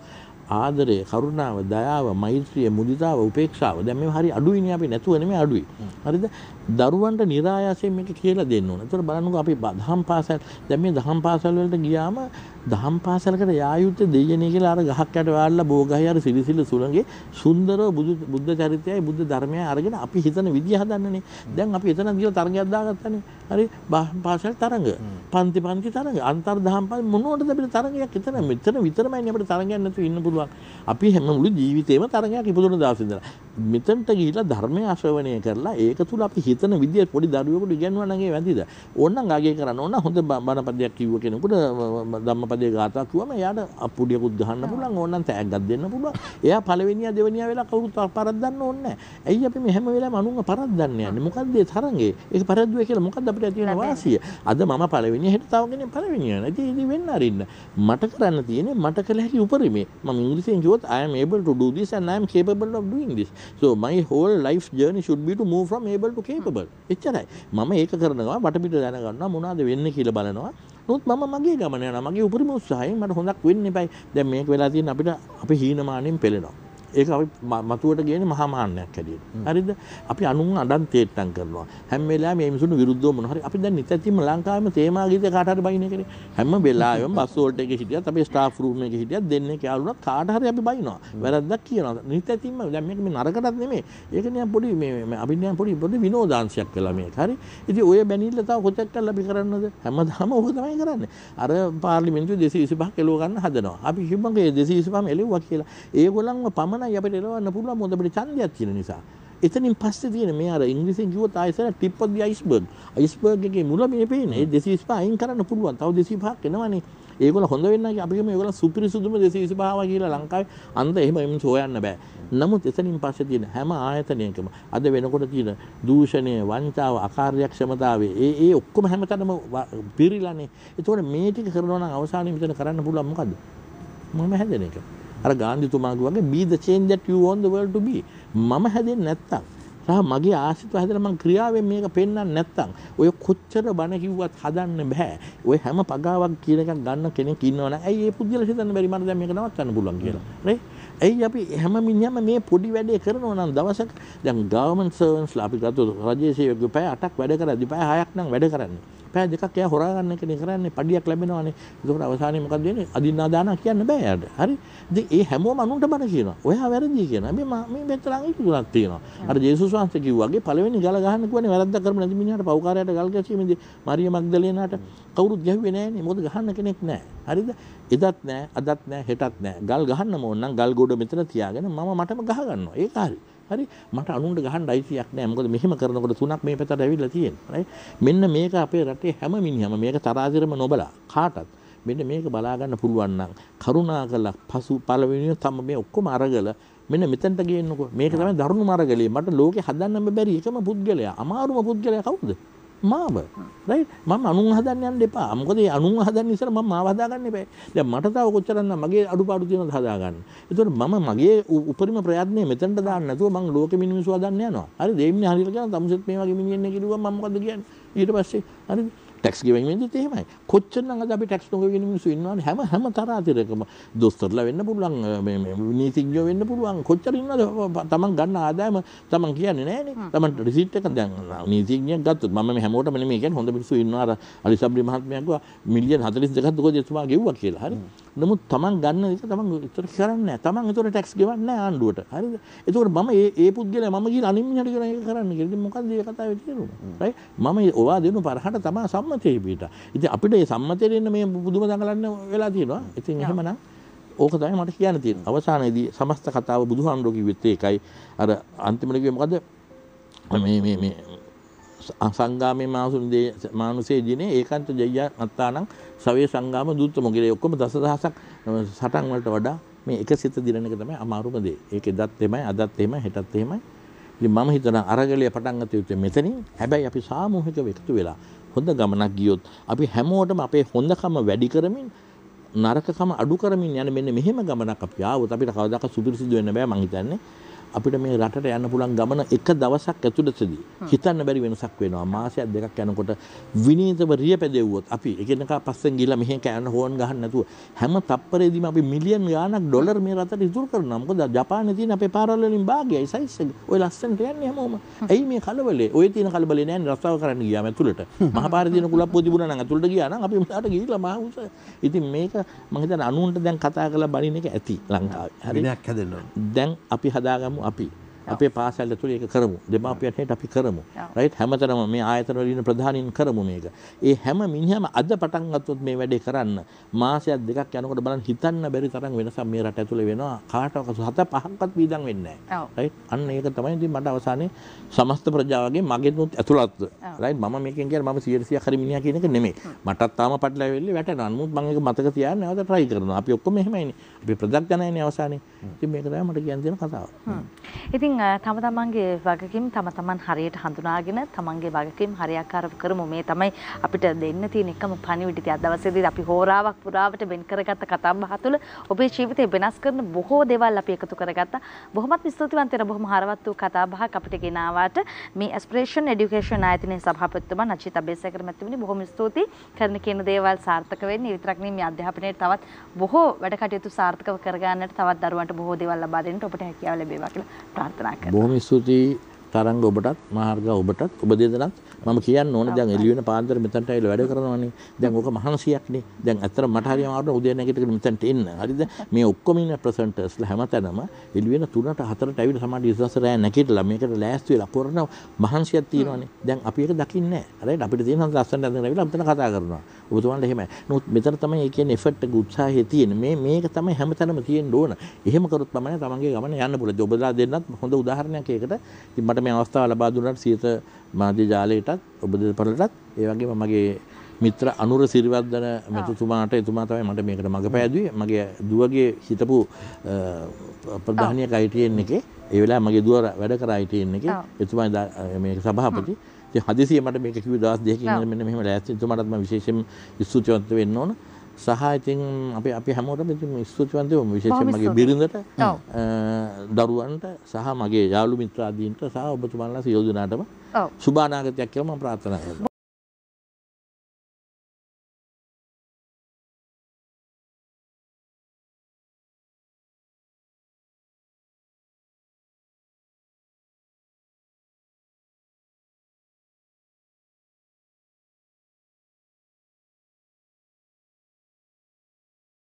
S3: ආදරය, කරුණාව, දයාව, මෛත්‍රිය, මුදිතාව, උපේක්ෂාව. දැන් මේව හරි අඩුයිනේ අපි නැතුව නෙමෙයි අඩුයි. හරිද? දරුවන්ට નિરાයාසයෙන් මේක කියලා දෙන්න ඕන. ඒතර බලන්නකෝ අපි දහම් පාසල් දැන් මේ දහම් පාසල් වලට ගියාම දහම් පාසලකට යා යුත්තේ දෙයනේ කියලා අර ගහක් යට වාල්ලා බෝගහයි අර සිලිසිල සුළඟේ සුන්දරව බුද්ධ චරිතයයි බුද්ධ ධර්මයයි අරගෙන අපි හිතන විදිය හදන්නනේ. දැන් අපි එතන ගිහලා තරඟයක් දාගත්තානේ. හරි පාසල් තරඟ, පන්ති තරඟ, අන්තර් දහම් පාසල් මොනවටද අපිට තරඟයක් එතන මෙතන විතරමයි අපිට තරඟයක් නැතුව ඉන්න පුළුවන්. අපි හැම මුළු ජීවිතේම තරඟයක් ඉපදුන දවස් ඉඳලා මෙතනට ගිහිලා ධර්මය ආශ්‍රවණය කරලා ඒක තුල අපි හිතන විදිය පොඩි දරුවෙකුට ඉගෙනුවා නම් ඒ වැඳිද. ඕනනම් ආගේ කරන්න ඕන හොඳ බණපදයක් කිව්ව කෙනෙකුට ධම්මපදයේ ගාථා කිව්වම එයාට අපුඩියකුත් ගහන්න පුළුවන්. ඕනනම් තෑග්ගක් දෙන්න පුළුවන්. එයා පළවෙනියා දෙවෙනියා වෙලා කවුරුත් පරද්දන්න ඕනේ නැහැ. ඇයි අපි මේ හැම වෙලාවෙම අනුන්ව පරද්දන්න යන්නේ? මොකද්ද ඒ තරංගේ? ඒක පරද්දුවේ කියලා මොකද්ද අපිට තියෙන වාසිය? අද මම පළවෙනියා හෙට තව කෙනෙක් පළවෙනියා නේ. ඉතින් වෙන්න අරින්න. මට කරන්න තියෙන්නේ මට කළ හැකි උපරිමේ. මම ඉංග්‍රීසියෙන් කිව්වොත් I am able to do this and I am capable of doing this. So my whole life journey should be to move from able to capable. එච්චරයි. මම ඒක කරනවා වටපිට දැනගන්නවා මොනවද වෙන්නේ කියලා බලනවා. නමුත් මම මගේ ගමන යනවා. මගේ උපරිම උත්සාහයෙන් මට හොඳක් වෙන්න එපයි. දැන් මේක වෙලා තියෙන අපිට අපි හීනමානෙන් පෙළෙනවා. ඒක අපි මතුවට ගේන්නේ මහා මාන්නයක් හැටියට. හරිද? අපි අනුන් අඩන් තේට්ටම් කරනවා. හැම වෙලාවෙම මේ මිනිසුන් විරුද්ධව මොන හරි අපි දැන් නිතරම ලංකාවේම තේමා ගීතේ කාට හරි බයින එකනේ. හැම වෙලාවෙම බස් වෝල්ට් එකේ හිටියත් අපේ ස්ටාෆ් රූම් එකේ හිටියත් දෙන්නේ යාළුණා කාට හරි අපි බයිනවා. වැරද්දක් කියනවා. නිතරම දැන් මේක මේ නරකටත් නෙමෙයි. ඒක නිකන් පොඩි මේ අපි නිකන් පොඩි විනෝදාංශයක් කළා මේක. හරි? ඉතින් ඔය බැනිල්ල තව කොච්චර කල් අපි කරන්නද? හැමදාම ඕක තමයි කරන්නේ. අර පාර්ලිමේන්තුවේ 225 කෙලව ගන්න හදනවා. අපි කිව්වන්ගේ 225 එලෙව්වා කියලා. ඒගොල්ලන්ව අපිට එලවන්න පුළුවන් මොකද අපිට ඡන්දයක් තියෙන නිසා. එතනින් පස්සේ තියෙන මේ අර ඉංග්‍රීසියෙන් කිව්වොත් ආයෙසර ටිප් ඔෆ් දී අයිස්බර්ග්. අයිස්බර්ග් එකේ මුල මේ පේන්නේ. ඒ 225 අයින් කරන්න පුළුවන්. තව 225ක් එනවනේ. ඒගොල්ලෝ හොඳ වෙන්න අපි කියමු ඒගොල්ලෝ සුපිරිසුදුම 225 කියලා ලංකාවේ අන්ත එහෙම එමුන් හොයන්න බෑ. නමුත් එතනින් පස්සේ තියෙන හැම ආයතනයකම අද වෙනකොට තියෙන දූෂණය, වංචාව, අකාර්යක්ෂමතාවය ඒ ඔක්කොම හැමතැනම පිරීලානේ. ඒතකොට මේ ටික කරනවා නම් අවසානයේ මෙතන කරන්න පුළුවන් මොකද්ද? මම හැදෙන එක. අර ගාන්ධිතුමා වගේ be the change that you want the world to be. මම හැදෙන්නේ නැත්තම් සහ මගේ ආශිර්වාද හැදලා මම ක්‍රියාවෙන් මේක පෙන්වන්නේ නැත්තම් ඔය කොච්චර බණ කිව්වත් හදන්න බෑ. ඔය හැම පගාවක් කියන එකක් ගන්න කෙනෙක් ඉන්නවනම් ඇයි ඒ පුද්ගලයා හිතන්න බැරි මට දැන් මේක නවත්තන්න පුළුවන් කියලා. නේ? ඇයි අපි හැම මිනිහම මේ පොඩි වැඩේ කරනවා නම් දවසක දැන් ගවර්න්මන්ට් සර්වන්ට්ස්ලා අපි ගත්තොත් රජයේ සේවකයෝ පැය 8ක් වැඩ කරද්දි පැය 6ක් නම් වැඩ කරන්නේ. පැය 2ක් එයා හොරා ගන්න එකනේ කරන්නේ. පඩියක් ලැබෙනවානේ. ඒකෝට අවසානයේ මොකද වෙන්නේ? අදින්නා දානවා කියන්න බෑ යාට. හරි. ඉතින් ඒ හැමෝම අනුන්ට බන කියනවා. ඔයා වැරදි කියනවා. මේ මෙතරම් ඒක තුනක් තියෙනවා. අර ජේසුස් වහන්සේ කිව්වාගේ පළවෙනි ගල ගහන්න කිව්වනේ වැරද්දක් කරමු නැති මිනිහට පව්කාරයට ගල් ගැසීමේදී මරිය මග්දලේනාට කවුරුත් ගැහුවේ නෑනේ. මොකද ගහන්න කෙනෙක් නෑ. හරිද? එදත් නෑ, අදත් නෑ, හෙටත් නෑ. ගල් ගහන්න ඕන නම් ගල් ගොඩ මෙතන තියාගෙන මම මටම ගහ ගන්නවා. ඒක හරි. හරි මට අනුන්ට ගහන්න අයිතියක් නැහැ. මොකද මෙහෙම කරනකොට තුනක් මේ පැත්තට ඇවිල්ලා තියෙනවා. right? මෙන්න මේක අපේ රටේ හැම මිනිහම මේක තරාතිරම නොබලා කාටත් මෙන්න මේක බලා ගන්න පුළුවන් නම් කරුණාකරලා පසු පළවෙනිව තම මේ ඔක්කොම අරගල මෙන්න මෙතනට ගේන්නකෝ. මේක තමයි දරුණු මාර්ගලිය. මට ලෝකේ හදන්න බැරි එකම පුද්ගලයා, අමාරුම පුද්ගලයා කවුද? මාව. right? මම අනුන් හදන්න යන්න එපා. මොකද මේ අනුන් හදන්න ඉස්සර මම මාව හදාගන්න එපා. දැන් මට තව කොච්චරක් නම් මගේ අඩුපාඩු තියෙනවද හදාගන්න. ඒතකොට මම මගේ උපරිම ප්‍රයත්නය මෙතනට දාන්න නැතුව මම ලෝකෙ මිනිස්සු හදන්න යනවා. හරි දෙයින්නේ හරියට කියන තමුසෙත් මේ වගේ මිනිහෙන්නේ කිව්වම මම මොකද කියන්නේ? ඊට පස්සේ හරි ටැක්ස් ගෙවීමෙන්දිත් එහෙමයි. කොච්චර නම් අද අපි ටැක්ස් නොගෙවන මිනිස්සු ඉන්නවනේ හැම තරාතිරකම දොස්තරලා වෙන්න පුළුවන් මේ නීතිඥයෝ වෙන්න පුළුවන් කොච්චර ඉන්නවද තමන් ගන්න ආදායම තමන් කියන්නේ නැහනේ. තමන් රිසිට් එක දැන් නීතිඥයෙක් ගත්තොත් මම මේ හැමෝටම නෙමෙයි කියන්නේ හොඳ මිනිස්සු ඉන්නවා අර අලිසබ්රි මහත්මයා කිව්වා මිලියන් 42ක් දුකද එතුමා ගෙව්වා කියලා. හරි. නමුත් තමන් ගන්න එක තමන් විතර කරන්නේ නැහැ. තමන් ඒතොර ටැක්ස් ගෙවන්නේ නැහැ ආණ්ඩුවට. හරිද? ඒතකොට මම ඒ පුද්ගලයා මම කියන අනිත් මිනිහට කියන එක කරන්න කියලා. ඉතින් මොකද්ද මේ කතාවේ තේරුම? right? මම ඔවා දෙනු පරහට තමයි සම්මතයේ පිට. ඉතින් අපිට මේ සම්මතයේ ඉන්න මේ බුදුම දඟලන්න වෙලා තියෙනවා. ඉතින් එහෙමනම් ඕක තමයි මට කියන්න තියෙන්නේ. අවසානයේදී සමස්ත කතාව බුදුහාමුදුරුවෝ කිව්වෙත් ඒකයි. අර අන්තිමට කිව්වේ මොකද්ද? මේ සංගාමේ මානුසේ දිනේ ඒකාන්ත ජය්‍ය අත්තානං සවේ සංගාම දුත්ත මොකද ඔක්කොම දසදහසක් සටන් වලට වඩා මේ එක සිත දිරන එක තමයි අමාරුම දේ. ඒක එදත් එමය අදත් එමය හෙටත් එමය. ඉතින් මම හිතනවා අරගලිය පටන් ගත යුත්තේ මෙතනින්. හැබැයි අපි සාමූහිකව එකතු වෙලා හොඳ ගමනක් ගියොත් අපි හැමෝටම අපේ හොඳකම වැඩි කරමින් නරකකම අඩු කරමින් යන මෙන්න මෙහෙම ගමනක් අපි ආවොත් අපිට කවදාකවත් සුපිරිසිදු වෙන්න බෑ මං හිතන්නේ. අපිට මේ රටට යන්න පුළුවන් ගමන එක දවසක් ඇතුළතදී හිතන්න බැරි වෙනසක් වෙනවා. මාසයක් දෙකක් යනකොට විනීතව රියපැදෙව්වොත් අපි එකිනෙකා පස්සෙන් ගිහලා මෙහෙන් කෑන හොන් ගහන්න නැතුව හැම තප්පරේදීම අපි මිලියන් ගාණක් ඩොලර් මේ රටට ඉතුරු කරනවා. මොකද ජපානයේ තියෙන අපේ පාරවල් වලින් භාගයයි සයිස් එක. ඔය ලස්සනට යන්නේ හැමෝම. ඇයි මේ කලබලේ? ඔය තියෙන කලබලේ නෑනේ රස්සාව කරන්න ගියාම ඇතුළට. මහා පාරේ තියෙන කුලප්පුව තිබුණා නම් ඇතුළට ගියා නම් අපි උඩට ගිහිල්ලා මහා උස. ඉතින් මේක මම හිතන්නේ අනුන්ට දැන් කතා කරලා බලින එක ඇති ලංකාවේ. හරි.
S1: විනයක් හැදෙන්න ඕන.
S3: දැන් අපි හදාගමු අපි අපේ පාසල් ඇතුලේ ඒක කරමු. දෙමාපියන් හැට අපි කරමු. රයිට් හැමතැනම මේ ආයතන වල ඉන්න ප්‍රධානීන් කරමු මේක. ඒ හැම මිනිහම අද පටන් ගත්තොත් මේ වැඩේ කරන්න මාසයක් දෙකක් යනකොට බලන්න හිතන්න බැරි තරම් වෙනසක් මේ රට ඇතුලේ වෙනවා. කාටවත් 7-5ක්වත් වීදම් වෙන්නේ නැහැ. රයිට් අන්න ඒක තමයි ඉතින් මට අවසානයේ සමස්ත ප්‍රජාවගේ මගෙනුත් ඇතුළත්ව. රයිට් මම මේකෙන් කියන්නේ මම 100% හරි මිනිහා කියන එක නෙමෙයි. මටත් තාම පටලැවිලි වැටෙනවා. නමුත් මම ඒක මතක තියාගෙන නැවත try කරනවා. අපි ඔක්කොම එහෙමයිනේ. අපි ප්‍රදක්ෂණයනේ අවසානයේ. ඉතින් මේක තමයි මට කියන්න තියෙන කතාව.
S2: ඉතින් තම තමන්ගේ වගකීම් තම තමන් හරියට හඳුනාගෙන තමන්ගේ වගකීම් හරියාකාරව කරමු. මේ තමයි අපිට දෙන්න තියෙන එකම පණිවිඩය. අද දවසේදී අපි හෝරාවක් පුරාවට වෙන් කරගත්ත කතා බහ තුළ ඔබේ ජීවිතය වෙනස් කරන බොහෝ දේවල් අපි එකතු කරගත්තා. බොහොමත් ස්තුතිවන්ත වෙන බොහොම හරවත් වූ කතා බහක් අපිට ගෙන ආවාට මේ ඇස්පිරේෂන් එඩියුකේෂන් ආයතනයේ සභාපතිතුමා නචිත අබේසේකර මැතිතුමනි බොහොම ස්තුතියි. කරන කියන දේවල් සාර්ථක වෙන්නේ විතරක් නෙමෙයි මේ අධ්‍යාපනයේ තවත් බොහෝ වැඩ කටයුතු සාර්ථකව කරගන්නට තවත් දරුවන්ට බොහෝ දේවල් ලබා දෙන්නට ඔබට හැකියාව ලැබේවා කියලා ප්‍රාර්ථනා කරනවා.
S3: බොහොම ස්තුතියි තරංග ඔබටත් මාර්ග ඔබටත් ඔබ දෙදෙනාත් මම කියන්න ඕනේ දැන් එළිය වෙන පාන්දර මෙතනට ඇවිල්ලා වැඩ කරනවානේ දැන් ඕක මහන්සියක්නේ දැන් ඇත්තට මට හරියම ආවම උදේ නැගිටගෙන මෙතනට එන්න හරිද මේ ඔක්කොම ඉන්න ප්‍රසන්ටර්ස්ලා හැමතැනම එළිය වෙන 3ට 4ට ඇවිල්ලා සමාජ ඉස්සරහ රෑ නැගිටලා මේකට ලෑස්ති වෙලා කරන මහන්සියක් තියෙනවානේ දැන් අපි ඒක දකින්නේ නැහැ හරිද අපිට තියෙන ලස්සනට ඇඳගෙන ඇවිල්ලා මෙතන කතා කරනවා ඔබතුමාලට එහෙමයි නමුත් මෙතන තමයි ඒ කියන්නේ එෆර්ට් එක උත්සාහය තියෙන්නේ මේක තමයි හැමතැනම තියෙන්න ඕන එහෙම කරොත් තමයි තමන්ගේ ගමන යන්න පුළුවන් ඔබලා දෙන්නත් හොඳ උදාහරණයක් ඒකට ඉතින් මට මේ අවස්ථාව ලබා දුන්නාට සියත මාධ්‍ය ජාලයටත් ඔබ දෙපළටත් ඒ වගේම මගේ මිත්‍ර අනුර සිරිවර්ධන මෙතුමාට එතුමා තමයි මට මේකට මඟ පෑදුවේ මගේ දුවගේ හිටපු ප්‍රධානියක් ITN එකේ ඒ වෙලාවේ මගේ දුව වැඩ කර ITN එකේ එතුමා මේක සභාපති ඉතින් හදිසියෙ මට මේක කිව්ව දවස් දෙකකින් මෙන්න මෙහෙම ලෑස්ති එතුමාටත් මම විශේෂයෙන් ස්තුතිවන්ත වෙන්න ඕන සහ ඉතින් අපි හැමෝටම ඉතින් ස්තුතිවන්ත වෙමු විශේෂයෙන් මගේ බිරිඳට දරුවන්ට සහ මගේ යාළු මිත්‍රාදීන්ට සහ ඔබතුමාලා සියලු දෙනාටම සුබ අනාගතයක් කියලා මම ප්‍රාර්ථනා කරනවා